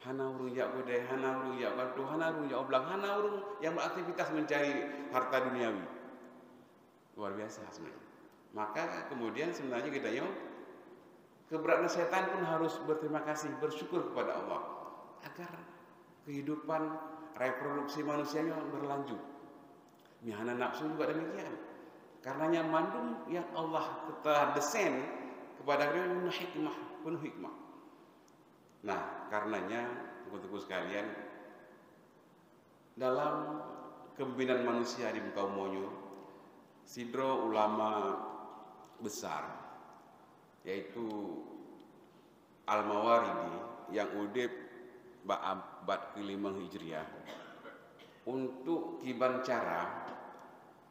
Hana urung jak godai, hana urung jak bantu, hana urung jak oblang, hana urung yang beraktivitas mencari harta duniawi. Luar biasa sebenarnya. Maka kemudian sebenarnya kita keberadaan setan pun harus berterima kasih, bersyukur kepada Allah agar kehidupan reproduksi manusianya berlanjut. Mihana nafsu juga demikian. Karenanya mandum yang Allah telah desain kepada kita penuh hikmah. Nah, karenanya teman-teman sekalian, dalam kepemimpinan manusia di muka umonyo, sidro ulama besar yaitu Al-Mawardi yang udip abad ke-5 Hijriah untuk kiban cara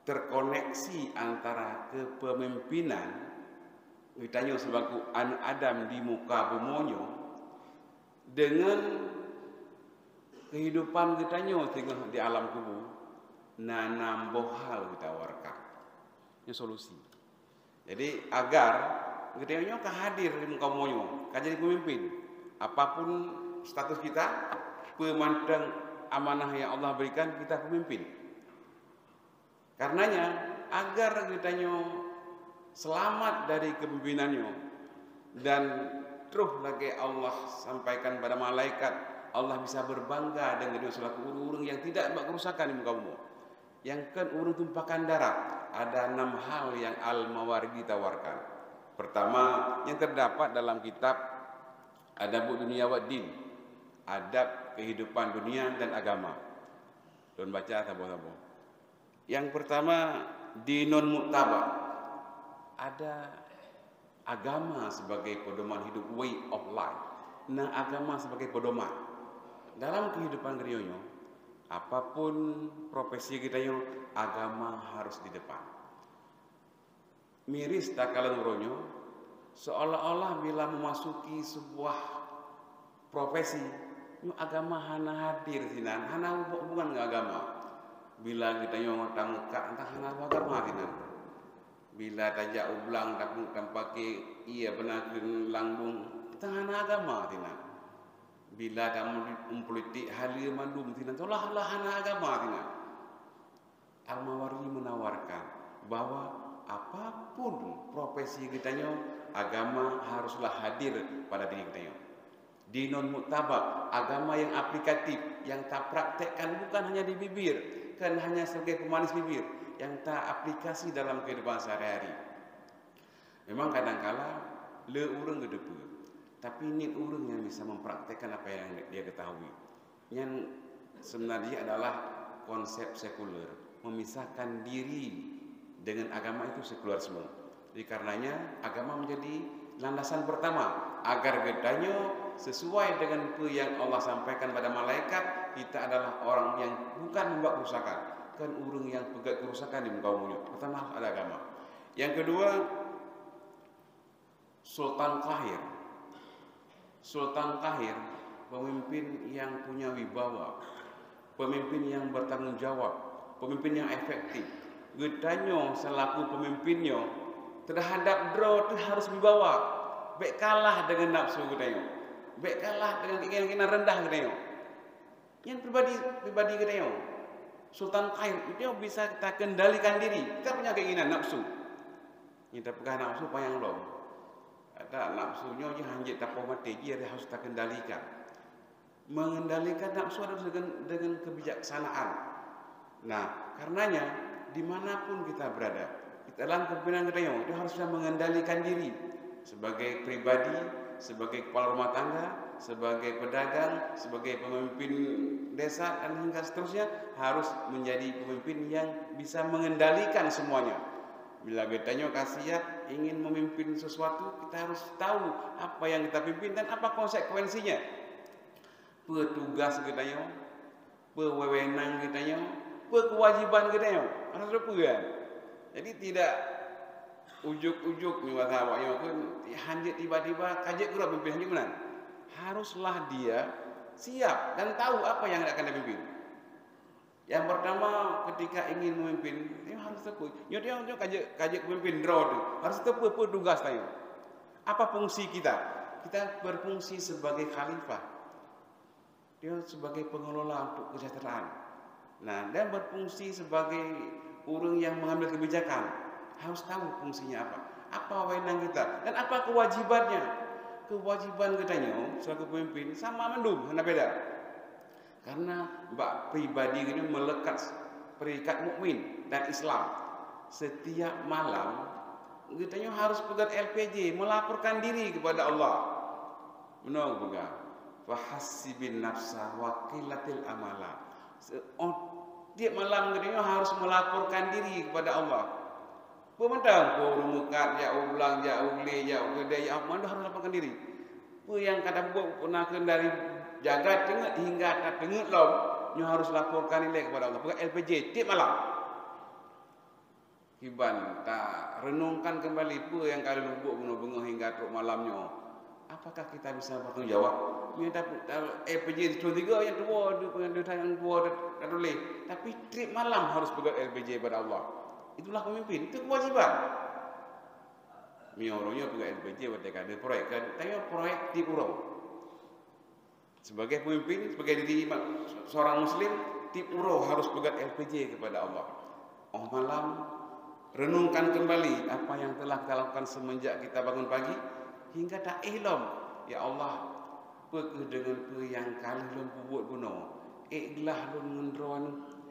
terkoneksi antara kepemimpinan ditanya sebagai anak Adam di muka bumonyo dengan kehidupan kita tinggal di alam kubur, namboh hal kita warka. Ini solusi. Jadi agar kita hadir di muka bumonyo, jadi pemimpin, apapun status kita, pemandang amanah yang Allah berikan, kita pemimpin. Karenanya agar kita selamat dari kepemimpinannya dan terus lagi Allah sampaikan pada malaikat, Allah bisa berbangga dengan dia selaku urung-urung yang tidak buat kerusakan di muka bumi. Yang kan urung tumpahkan darah. Ada 6 hal yang Al-Mawardi tawarkan. Pertama, yang terdapat dalam kitab Adabud Dunia Waddin, adab kehidupan dunia dan agama. Don baca sabo-sabo. Yang pertama, dinun muttaba. Ada agama sebagai pedoman hidup, way of life. Nah, agama sebagai pedoman dalam kehidupan gerionyo, apapun profesi kita agama harus di depan. Miris tak kalah nuronyo, seolah-olah bila memasuki sebuah profesi, agama hana hadir sinan, hana hubungan dengan agama. Bila kita ngotang muka, entah hana agama sinan. Bila tajak ublang tak pakai ia benar langbung tangan agama tina. Bila kamu politik halia mandum tina tolah hana agama tina. Al-Mawardi menawarkan bahwa apapun profesi kita agama haruslah hadir pada diri kita. Dinun muttaba, agama yang aplikatif, yang tak praktekkan bukan hanya di bibir, kan hanya sebagai pemanis bibir, yang tak aplikasi dalam kehidupan sehari-hari. Memang kadang-kala le urang gedepe, tapi ini urang yang bisa mempraktekkan apa yang dia ketahui. Yang sebenarnya adalah konsep sekuler, memisahkan diri dengan agama itu sekularisme. Jadi karenanya agama menjadi landasan pertama agar gedanya sesuai dengan apa yang Allah sampaikan pada malaikat, kita adalah orang yang bukan membuat kerusakan. Kan urang yang pegat kerusakan di muka bumi. Pertama ada agama. Yang kedua, Sultan Qahir. Sultan Qahir, pemimpin yang punya wibawa, pemimpin yang bertanggung jawab, pemimpin yang efektif. Gedanyo selaku pemimpinnya terhadap draw itu harus wibawa. Baik kalah dengan nafsu gedanyo. Baik kalah dengan keinginan rendah gedanyo. Yang pribadi gedanyo. Sultan Qahir itu bisa kita kendalikan diri. Kita punya keinginan nafsu. Kita pegang nafsu payang lom. Ada nafsunya je hanjit tapo mati dia harus kita kendalikan. Mengendalikan nafsu harus dengan kebijaksanaan. Nah, karenanya dimanapun kita berada, kita dalam kepemimpinan kita itu harus bisa mengendalikan diri sebagai pribadi, sebagai kepala rumah tangga, sebagai pedagang, sebagai pemimpin desa dan hingga seterusnya harus menjadi pemimpin yang bisa mengendalikan semuanya. Bila kita kasiat ingin memimpin sesuatu, kita harus tahu apa yang kita pimpin dan apa konsekuensinya. Petugas kita pewenang kita nyo, kewajiban kita nyo. Harus apa kan? Jadi tidak ujuk-ujuk ni bahasa awaknya pun hanjit tiba-tiba kajak kurang pimpin hanjit benar. Haruslah dia siap dan tahu apa yang akan dia pimpin. Yang pertama ketika ingin memimpin, dia harus tahu. Dia kajak pemimpin draw tu. Harus tahu apa tugas dia. Apa fungsi kita? Kita berfungsi sebagai khalifah. Dia sebagai pengelola untuk kesejahteraan. Nah, dan berfungsi sebagai orang yang mengambil kebijakan. Harus tahu fungsinya apa. Apa wewenang kita dan apa kewajibannya. Kewajiban kita sebagai pemimpin sama mendung, mana beda. Karena bak pribadi ini melekat perikat mukmin dan Islam. Setiap malam kita harus pegang LPG, melaporkan diri kepada Allah. Menang pegang. Fahasibin nafsa wa qillatil amala. Tiap malam kita harus melaporkan diri kepada Allah. Pementang mukat ya ulang ya uli ya udah ya mana harus laporkan diri. Yang kata buat pernah dari jaga tengah hingga tak tengah lom, nyo harus laporkan nilai kepada Allah. Bukan LPG tiap malam. Hiban tak renungkan kembali pun yang kali lubuk bunga-bunga hingga teruk malamnya. Apakah kita bisa bertanggung jawab? Ni dapat LPG itu tiga yang tua, yang tua tak boleh. Tapi tiap malam harus pegang LPG kepada Allah. Itulah pemimpin, itu kewajiban. Miorongnya pegang LPG buat ada proyek kan, tapi proyek di urang. Sebagai pemimpin, sebagai diri seorang muslim, tip uro harus pegang LPG kepada Allah. Oh malam, renungkan kembali apa yang telah kita lakukan semenjak kita bangun pagi hingga tak ilm. Ya Allah, pekeh dengan pe yang kali lom buat guna. Iklah lom ngendron,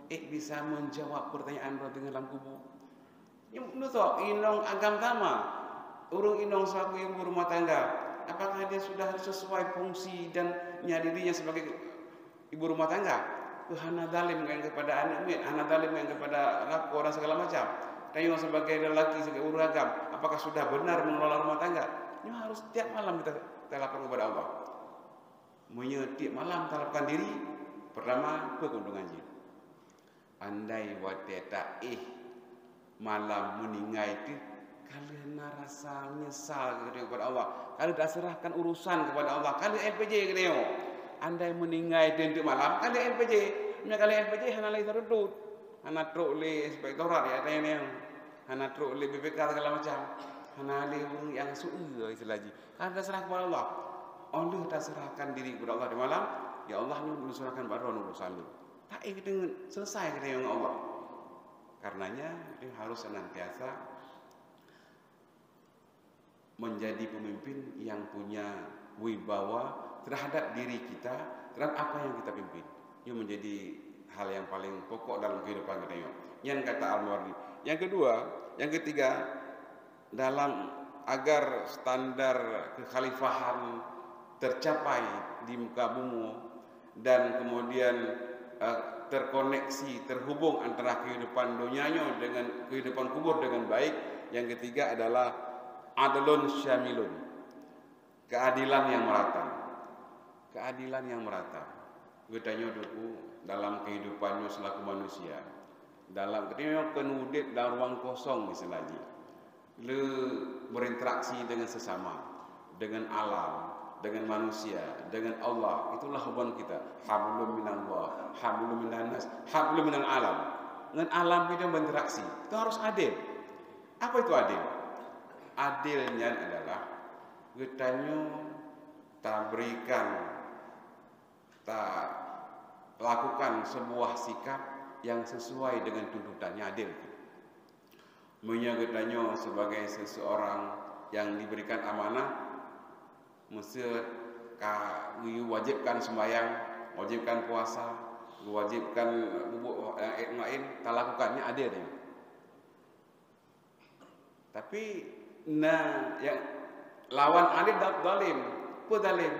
bisa menjawab pertanyaan dengan dalam kubur. Yang menurut inong agam tama, urung inong suatu ibu rumah tangga. Apakah dia sudah sesuai fungsi dan dirinya sebagai ibu rumah tangga? Hana dalim yang kepada anak, hana dalim yang kepada anak orang segala macam. Tanya sebagai lelaki, sebagai urus agam, apakah sudah benar mengelola rumah tangga? Ini harus tiap malam kita lapor kepada Allah. Tiap malam kita laporkan diri. Pertama, keuntungan ji. Andai wateta malam meninggal itu kalian rasa menyesal kepada Allah. Kalau dah serahkan urusan kepada Allah, kalau LPG kena andai meninggal itu malam, kalau LPG, kalau LPG hana lagi terutut, hana truk le inspektorat ya tanya hana truk le BPK segala macam, hana le yang suul istilahnya. Kalau dah serah kepada Allah, Allah dah serahkan diri kepada Allah di malam, ya Allah ni serahkan pada urusan lu. Tak ingin selesai kena dengan Allah. Karenanya dia harus senantiasa menjadi pemimpin yang punya wibawa terhadap diri kita, terhadap apa yang kita pimpin. Ini menjadi hal yang paling pokok dalam kehidupan kita. Yang kata Al-Mawardi. Yang kedua, yang ketiga, dalam agar standar kekhalifahan tercapai di muka bumi dan kemudian terkoneksi, terhubung antara kehidupan dunianya dengan kehidupan kubur dengan baik. Yang ketiga adalah adlun syamilun, keadilan yang merata. Keadilan yang merata. Getanya duku dalam kehidupannya selaku manusia. Dalam ketika kenudit dalam ruang kosong misalnya. Le berinteraksi dengan sesama, dengan alam, dengan manusia, dengan Allah. Itulah hubungan kita. Hablum minallah, hablum minannas, hablum minal alam. Dengan alam kita berinteraksi. Itu harus adil. Apa itu adil? Adilnya adalah getanya tak berikan, tak lakukan sebuah sikap yang sesuai dengan tuntutannya adil. Menyagetanya sebagai seseorang yang diberikan amanah, mesti diwajibkan sembahyang, wajibkan puasa, wajibkan bubuk lain, tak lakukannya adil. Tapi yang lawan adil zalim, zalim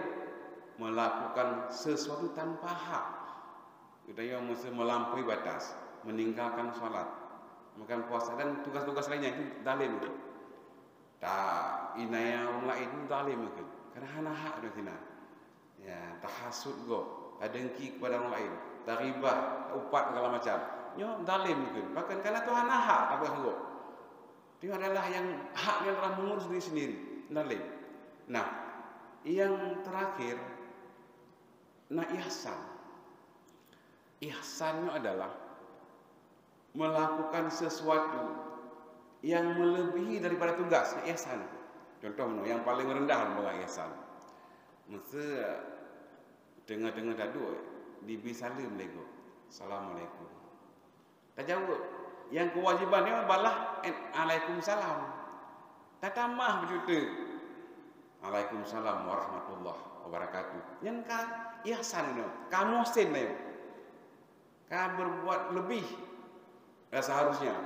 melakukan sesuatu tanpa hak. Kita yang mesti melampaui batas, meninggalkan sholat, makan puasa dan tugas-tugas lainnya itu zalim itu. Tak inaya orang lain itu zalim itu. Karena hana hak di sini. Ya, tak hasut go, tak dengki kepada orang lain, taribah, upat segala macam. Nyo zalim gitu. Bahkan karena Tuhan hak apa hak. Dia adalah yang haknya adalah mengurus diri sendiri, zalim. Nah, yang terakhir, ihsan. Ihsannya adalah melakukan sesuatu yang melebihi daripada tugas. Ihsan. Contoh, yang paling rendah adalah ihsan. Masa dengar-dengar dadu dibi salim lego. Assalamualaikum. Tak jawab. Yang kewajibannya balah Waalaikumsalam. Tak tambah begitu. Waalaikumsalam warahmatullahi wabarakatuh. Yang ka ihsan itu, kamu sen itu. Ka berbuat lebih seharusnya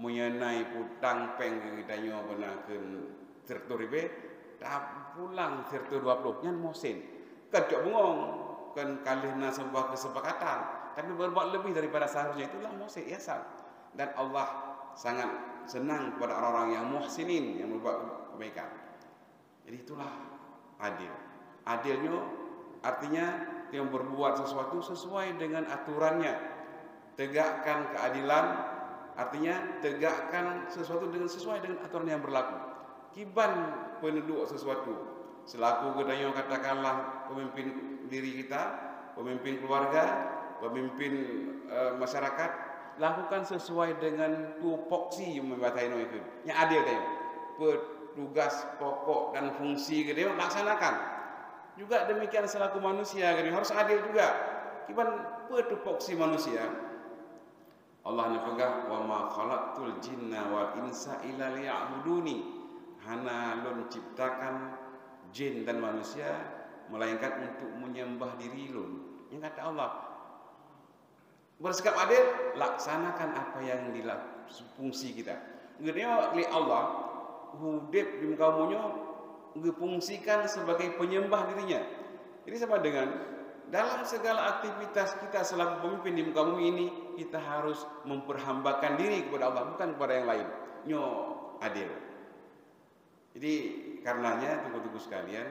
menyenai putang peng kita nyo benakeun sertur ibe tak pulang sertur 20 nyan mosen. Kacok bengong kan kalihna sebuah kesepakatan tapi berbuat lebih daripada seharusnya itulah mosen ihsan. Dan Allah sangat senang kepada orang-orang yang muhsinin, yang berbuat kebaikan. Jadi itulah adil. Adilnya artinya yang berbuat sesuatu sesuai dengan aturannya. Tegakkan keadilan artinya tegakkan sesuatu dengan sesuai dengan aturan yang berlaku. Kiban penduduk sesuatu. Selaku kita katakanlah pemimpin diri kita, pemimpin keluarga, pemimpin masyarakat, lakukan sesuai dengan tupoksi yang membatasi itu. Yang adil tadi. Tugas pokok dan fungsi kita laksanakan. Juga demikian selaku manusia kita harus adil juga. Kiban tupoksi manusia. Allah nafagah wa ma khalaqtul jinna wal insa illa liya'buduni. Hana lun ciptakan jin dan manusia melainkan untuk menyembah diri lun. Yang kata Allah, bersikap adil, laksanakan apa yang fungsi kita. Ngerti li Allah hidup di muka bumi ngefungsikan sebagai penyembah dirinya. Jadi sama dengan dalam segala aktivitas kita selaku pemimpin di muka bumi ini, kita harus memperhambakan diri kepada Allah, bukan kepada yang lain. Nyo adil. Jadi karenanya tunggu-tunggu sekalian,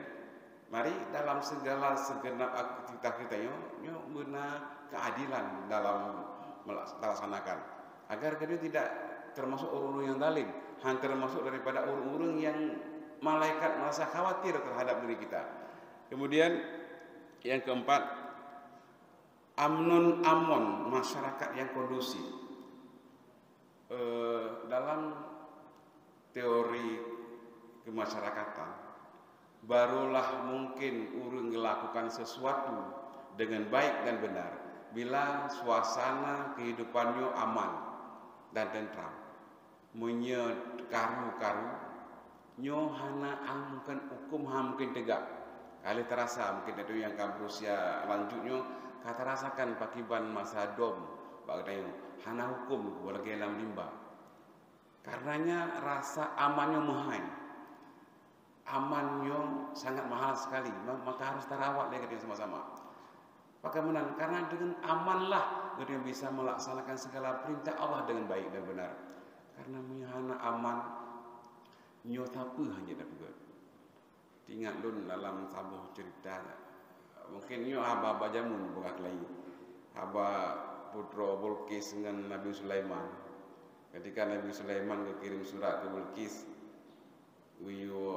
mari dalam segala segenap aktivitas kita nyo benar keadilan dalam melaksanakan agar kita tidak termasuk orang-orang yang zalim, termasuk daripada orang-orang yang malaikat merasa khawatir terhadap diri kita. Kemudian yang keempat, amnun amon, masyarakat yang kondusif. Dalam teori kemasyarakatan, barulah mungkin orang melakukan sesuatu dengan baik dan benar bila suasana kehidupannya aman dan tentram. Karu-karu nyo hana mungkin hukum mungkin tegak. Kali terasa mungkin itu yang Berusia lanjutnya kata rasakan pakiban masa dom bagainya hana hukum lagi dalam limba. Karenanya rasa amannya mahal. Amannya sangat mahal sekali, maka harus terawat dengan sama-sama. Bagaimana? Karena dengan amanlah kita bisa melaksanakan segala perintah Allah dengan baik dan benar. Karena hana aman nyota apa hanya dapat. Ingat lun dalam sabuh cerita, mungkin nyo haba jamun bukan lagi. Haba putra Bilqis dengan Nabi Sulaiman. Ketika Nabi Sulaiman kirim surat ke Bilqis, wiyu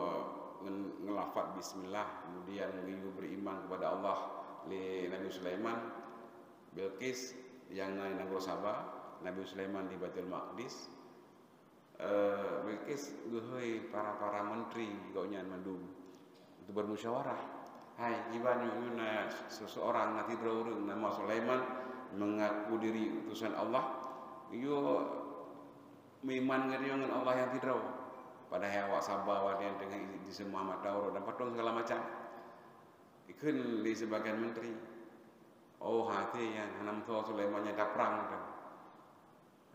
ngelafat bismillah, kemudian wiyu beriman kepada Allah li Nabi Sulaiman. Bilqis yang naik negara Sabah, Nabi Sulaiman di Baitul Maqdis. Bilqis gehoi para menteri gaunya mandum untuk bermusyawarah. Hai, gimana nyuna seseorang nanti berurung nama Sulaiman mengaku diri utusan Allah, yo meiman dengan Allah yang tidak. Pada awak Sabah yang dengan di semua mata dan patung segala macam. Ikun di sebagian menteri. Oh hati yang enam tua Sulaimannya tak perang dah.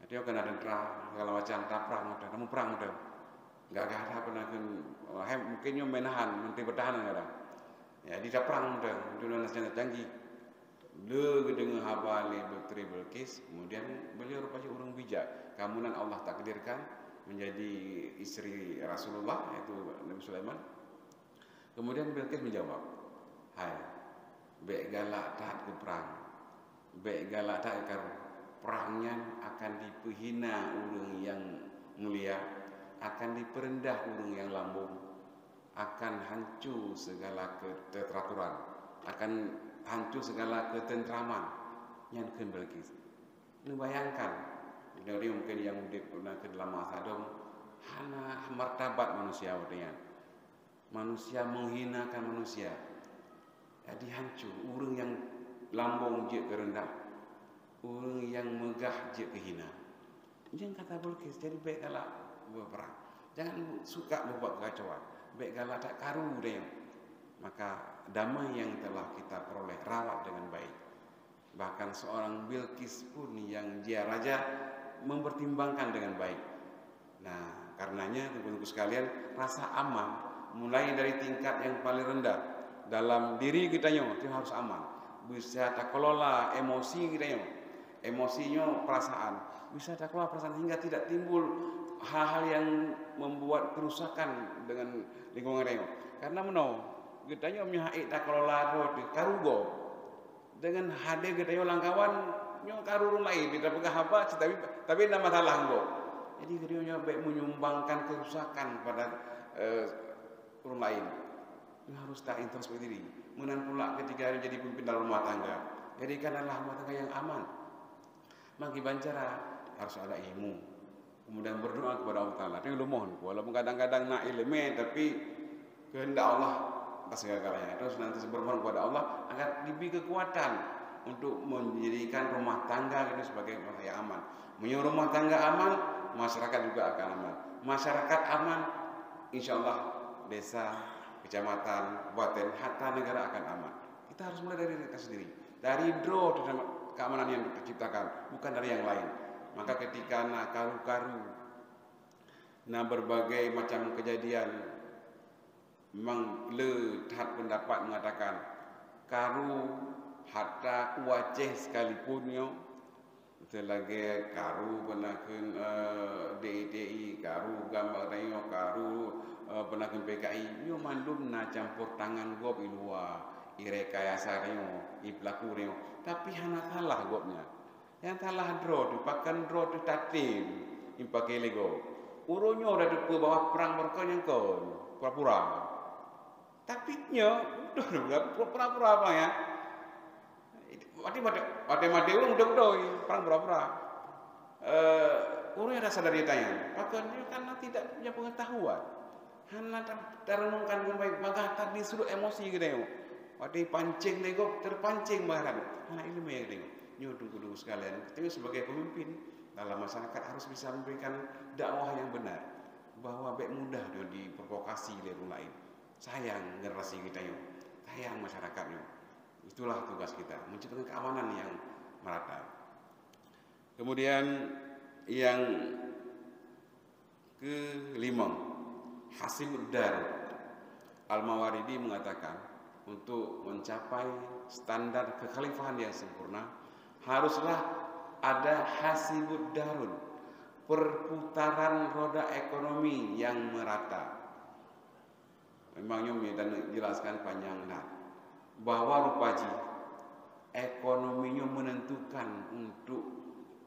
Dia akan ada terang segala macam tak perang dah. Kamu perang dah. Enggak ada pernah mungkin yang menahan menteri pertahanan ada. Ya di tak perang dah. Dunia nasional canggih. Le dengan habali Dr. Bilqis, kemudian beliau rupanya orang bijak. Kemudian Allah takdirkan menjadi istri Rasulullah yaitu Nabi Sulaiman. Kemudian Bilqis menjawab, hai, bek galak taat ke perang. baik galak tak karu perangnya akan dipehina urang yang mulia, akan diperendah urang yang lambung, akan hancur segala keteraturan, akan hancur segala ketentraman yang kembali. Lu bayangkan, dari mungkin yang udah ke dalam masa dong, hana martabat manusia udah, manusia menghinakan manusia, jadi hancur. Urang yang lambung je kerendah, urang yang megah je kehina. Jangan kata Bilqis, jadi baik galak berperang. Jangan suka membuat kekacauan. Baik galak tak karu dia. Maka damai yang telah kita peroleh rawat dengan baik. Bahkan seorang Bilqis pun yang dia raja mempertimbangkan dengan baik. Nah, karenanya teman-teman sekalian, rasa aman mulai dari tingkat yang paling rendah dalam diri kita itu harus aman. Bisa tak kelola emosi kita, emosinya perasaan. Bisa tak kelola perasaan hingga tidak timbul hal-hal yang membuat kerusakan dengan lingkungan kita. Karena kita punya tak kelola roti karugo dengan hadir kita langkawan nyo karurun lain tidak pegang apa tapi nama masalah engko. Jadi kita baik menyumbangkan kerusakan pada orang lain. Ini harus tak introspeksi diri. Kemudian pula ketika jadi pemimpin dalam rumah tangga, jadikanlah rumah tangga yang aman. Maka bancara harus ada ilmu. Kemudian berdoa kepada Allah Taala. Ini lu mohon, walaupun kadang-kadang nak ilmu tapi kehendak Allah atas segala-galanya. Terus nanti bermohon kepada Allah agar diberi kekuatan untuk menjadikan rumah tangga itu sebagai rumah yang aman. Menyuruh rumah tangga aman, masyarakat juga akan aman. Masyarakat aman, insya Allah desa, kecamatan, kabupaten, hatta negara akan aman. Kita harus mulai dari kita sendiri. Dari draw keamanan yang terciptakan, bukan dari yang lain. Maka ketika nak karu-karu, nak berbagai macam kejadian, memang lehat pendapat mengatakan karu hatta Aceh sekalipun selagi karu pernah ke DITI, karu gambar rayo, karu pernah ke PKI, yo mandum na campur tangan gop ilua, irekayasa rayo, ipelaku rayo, tapi hana salah gopnya. Yang salah draw, dipakan draw tu tatim, impakai lego. Uronyo dah ke bawah perang mereka yang kau pura-pura. Tapi nyo, pura-pura apa ya? Mati urung doi perang pura-pura. Urung ada sadar ditanya, maka dia karena tidak punya pengetahuan. Hana terenungkan dengan baik, maka tadi suruh emosi gitu. Waktu pancing nego terpancing bahkan. Hana ilmu yang nego. Nyo tunggu sekalian, kita sebagai pemimpin dalam masyarakat harus bisa memberikan dakwah yang benar, bahwa baik mudah dia diprovokasi oleh orang lain. Sayang generasi kita sayang masyarakatnya. Itulah tugas kita, menciptakan keamanan yang merata. Kemudian yang kelima, Hasibud Dar. Al-Mawardi mengatakan untuk mencapai standar kekhalifahan yang sempurna haruslah ada hasibud darun, perputaran roda ekonomi yang merata. Memangnya dan jelaskan panjang bahwa rupaji ekonominya menentukan untuk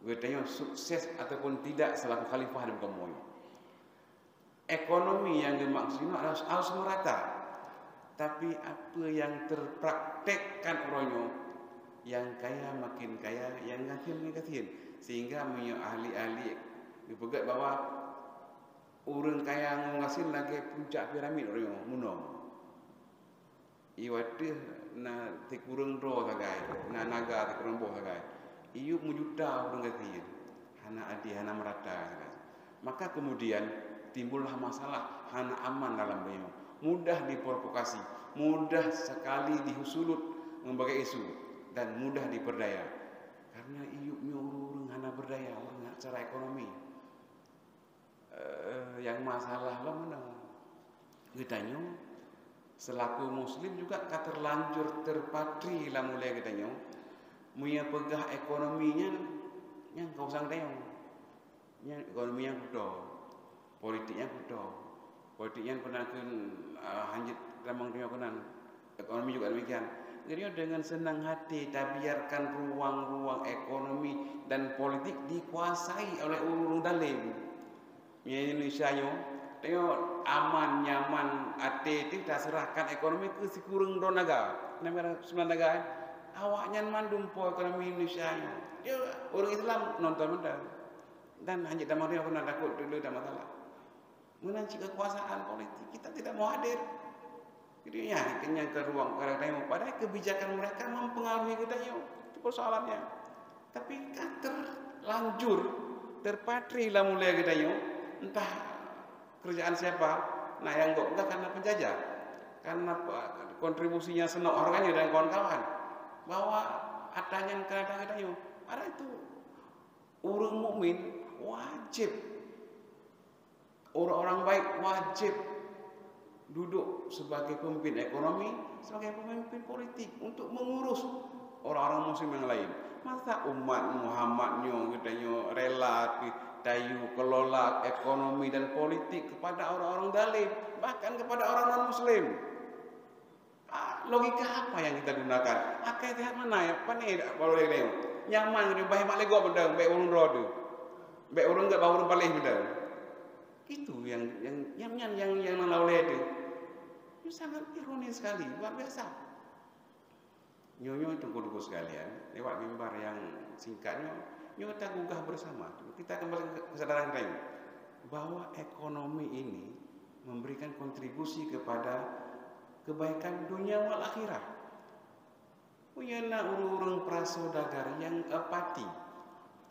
katanya sukses ataupun tidak selaku khalifah dan kemoy. Ekonomi yang dimaksudnya harus merata. Tapi apa yang terpraktekkan orangnya, yang kaya makin kaya, yang ngatin makin ngatin, sehingga punya ahli-ahli dipegat bahwa orang kaya ngasin lagi puncak piramid orang munong. Iwati na tikurung ro sagai, na naga tikurung boh sagai. Iu mujuta orang ngatin, hana adi hana merata sagai. Maka kemudian timbullah masalah hana aman dalam banyak, mudah diprovokasi, mudah sekali dihusulut membagai isu. Dan mudah diperdaya karena iupnya urung hana berdaya orang secara ekonomi yang masalah lah mana kitanya selaku muslim juga terlanjur terpatri lah mulai kitanya punya pegah ekonominya yang kau sang tayong yang ekonominya kudo politiknya pernah ke hanjit ramang dunia kunan ekonomi juga demikian. Jadi dengan senang hati kita biarkan ruang-ruang ekonomi dan politik dikuasai oleh orang dalam. Indonesia yo, tengok aman nyaman ate itu kita serahkan ekonomi ke si kurang do negara. Negara 9 negara. Awaknya mandum po ekonomi Indonesia yo. Dia orang Islam nonton mendak. Dan hanya damai dia pernah takut dulu tak masalah. Menanci kekuasaan politik kita tidak mau hadir. Jadi ya kenyang ke ruang orang tengok padahal kebijakan mereka mempengaruhi kita yo. Itu persoalannya. Tapi kan terlanjur terpatri lah mulai kita yo. Entah kerjaan siapa, nah yang enggak karena penjajah, karena kontribusinya senok orangnya dan kawan-kawan, bahwa adanya kerajaan kita yo, ada itu orang mukmin wajib, orang-orang baik wajib duduk sebagai pemimpin ekonomi, sebagai pemimpin politik untuk mengurus orang-orang muslim yang lain. Masa umat Muhammadnya kita yo rela dayu kelola ekonomi dan politik kepada orang-orang dalim, bahkan kepada orang non-muslim. Logika apa yang kita gunakan? Akai sehat mana ya? Pani kalau dia nyaman ni baik mak lego benda, baik urun roda. Baik urun enggak bawa urun palih benda. Itu yang laulai itu. Itu sangat ironis sekali, luar biasa. Nyonya tunggu-tunggu sekalian, lewat mimbar yang singkatnya kita gugah bersama. Kita kembali ke kesadaran kita ini bahwa ekonomi ini memberikan kontribusi kepada kebaikan dunia wal akhirah. Punya urung-urung prasodagar yang apati.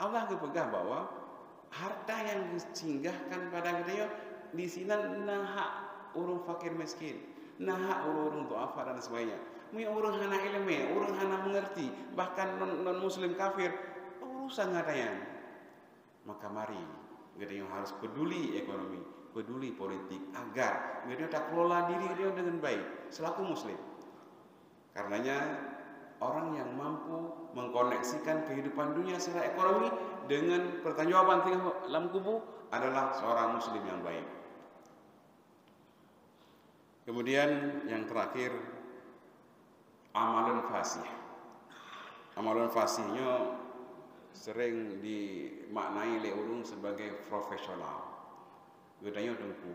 Allah kepegang bahwa harta yang disinggahkan pada kita di sini hak urung fakir miskin, hak urung duafa dan sebagainya. Punya urung hana ilmu, urung hana mengerti, bahkan non muslim kafir urusan katanya. Maka mari kita harus peduli ekonomi, peduli politik agar kita tak kelola diri kita dengan baik selaku muslim. Karenanya orang yang mampu mengkoneksikan kehidupan dunia secara ekonomi dengan pertanggungjawaban dalam kubur adalah seorang muslim yang baik. Kemudian yang terakhir, amalun fasih. Amalun fasihnya sering dimaknai oleh orang sebagai profesional. Gedanya tengku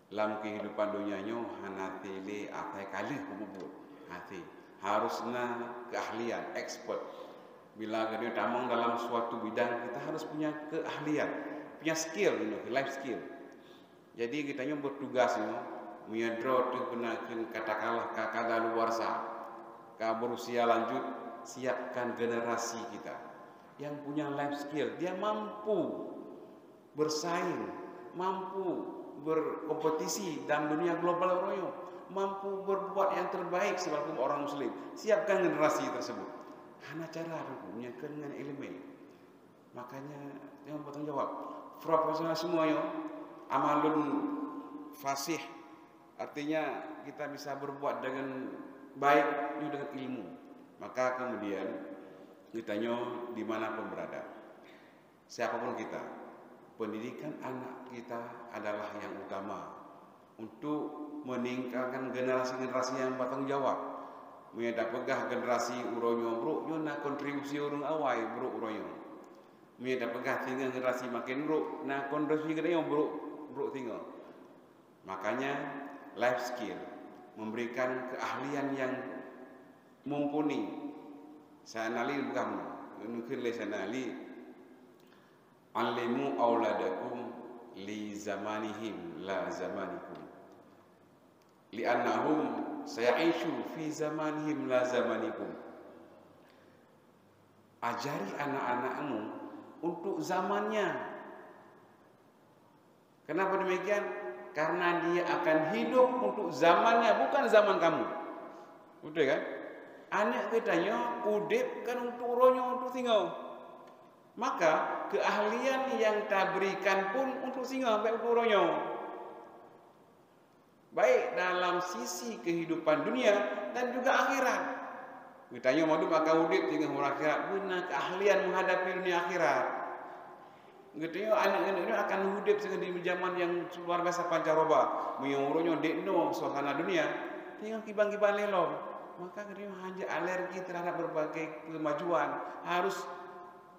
dalam kehidupan dunianya hanati le atai kali kubur hati harusnya keahlian expert. Bila kita tamang dalam suatu bidang kita harus punya keahlian, punya skill, life skill. Jadi kita bertugas menyedot katakanlah kakak luar sah, berusia lanjut, siapkan generasi kita yang punya life skill, dia mampu bersaing, mampu berkompetisi dalam dunia global royo, mampu berbuat yang terbaik sebagai orang muslim. Siapkan generasi tersebut. Hana cara punya dengan ilmu. Makanya yang bertanggung jawab, profesional semuanya, amalun fasih, artinya kita bisa berbuat dengan baik juga dengan ilmu. Maka kemudian ditanya dimanapun berada, siapapun kita, pendidikan anak kita adalah yang utama untuk meningkatkan generasi-generasi yang bertanggung jawab. Menyadap pegah generasi uronyo bro, nak kontribusi urung awai bro uronyo. Menyadap pegah tinggal generasi makin bro, nak kontribusi kita bro tinggal. Makanya life skill memberikan keahlian yang mumpuni. Saya nali bukan mungkin saya nali alimu auladakum li zamanihim la zamanikum li'annahum sayaishu fi zamanihim la zamanikum. Ajari anak-anakmu untuk zamannya. Kenapa demikian? Karena dia akan hidup untuk zamannya, bukan zaman kamu. Betul kan? Anak kitanya udip kan untuk uronyo untuk tinggal. Maka keahlian yang kita berikan pun untuk tinggal baik untuk uronyo. Baik dalam sisi kehidupan dunia dan juga akhirat. Kitanya mau maka udip tinggal akhirat, guna keahlian menghadapi dunia akhirat. Kitanya anak-anak ini akan hidup di zaman yang luar biasa pancaroba. Mengurunya dekno suasana dunia, tinggal kibang-kibang lelong. maka kita hanya alergi terhadap berbagai kemajuan, harus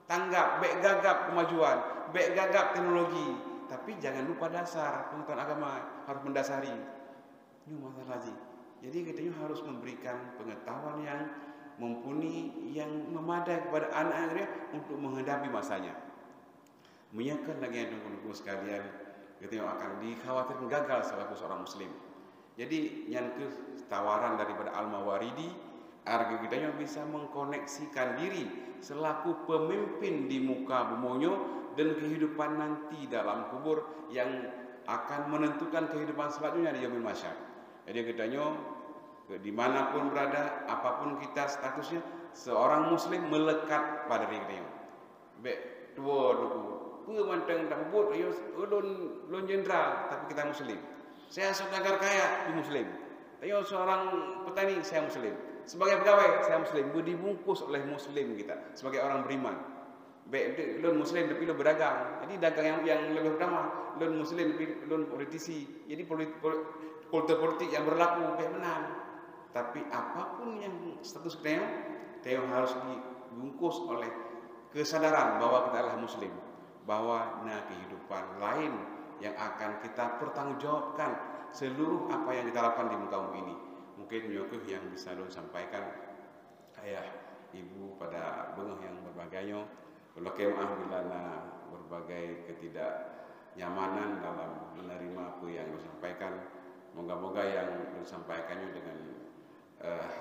tanggap, baik gagap kemajuan, baik gagap teknologi, tapi jangan lupa dasar pengetahuan agama harus mendasari. Ini masalah lagi. Jadi kita harus memberikan pengetahuan yang mumpuni, yang memadai kepada anak-anaknya untuk menghadapi masanya. Menyiapkan lagi yang tunggu sekalian, kita akan dikhawatirkan gagal selaku seorang muslim. Jadi yang tawaran daripada Al-Mawaridi agar kita bisa mengkoneksikan diri selaku pemimpin di muka bumonyo dan kehidupan nanti dalam kubur yang akan menentukan kehidupan selanjutnya di yaumil mahsyar. Jadi kitanya dimanapun berada, apapun kita statusnya, seorang muslim melekat pada diri kita. Baik tua dulu, pemantang tak buat, ulun jenderal, tapi kita muslim. Saya saudagar kaya, muslim. Saya seorang petani, saya muslim. Sebagai pegawai, saya muslim. Dibungkus oleh muslim kita sebagai orang beriman. Baik, lun muslim tapi lun berdagang. Jadi dagang yang lebih utama, lun muslim tapi lun politisi. Jadi politik yang berlaku baik menang. Tapi apapun yang status kita harus dibungkus oleh kesadaran bahwa kita adalah muslim, bahwa kehidupan lain yang akan kita pertanggungjawabkan seluruh apa yang kita lakukan di muka bumi ini. Mungkin nyokeh yang bisa lo sampaikan ayah ibu pada bengah yang berbagainya. Kalau kemah bila berbagai ketidaknyamanan dalam menerima apa yang lo sampaikan, moga-moga yang lo sampaikannya dengan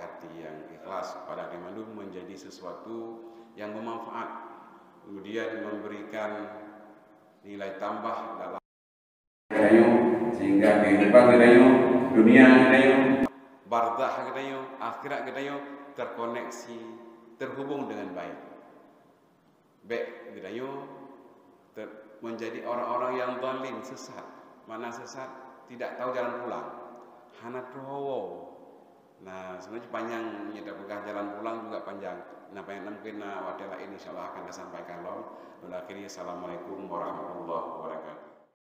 hati yang ikhlas pada Imam menjadi sesuatu yang bermanfaat, kemudian memberikan nilai tambah dalam sehingga kehidupan kita dunia kita barzakh kita akhirat kita terkoneksi, terhubung dengan baik. Baik kita menjadi orang-orang yang zalim, sesat. Mana sesat? Tidak tahu jalan pulang. Hana trowo. Nah, sebenarnya panjang kita pegang jalan pulang juga panjang. Nah, mungkin wadela ini insyaallah akan disampaikan. Assalamualaikum warahmatullahi wabarakatuh.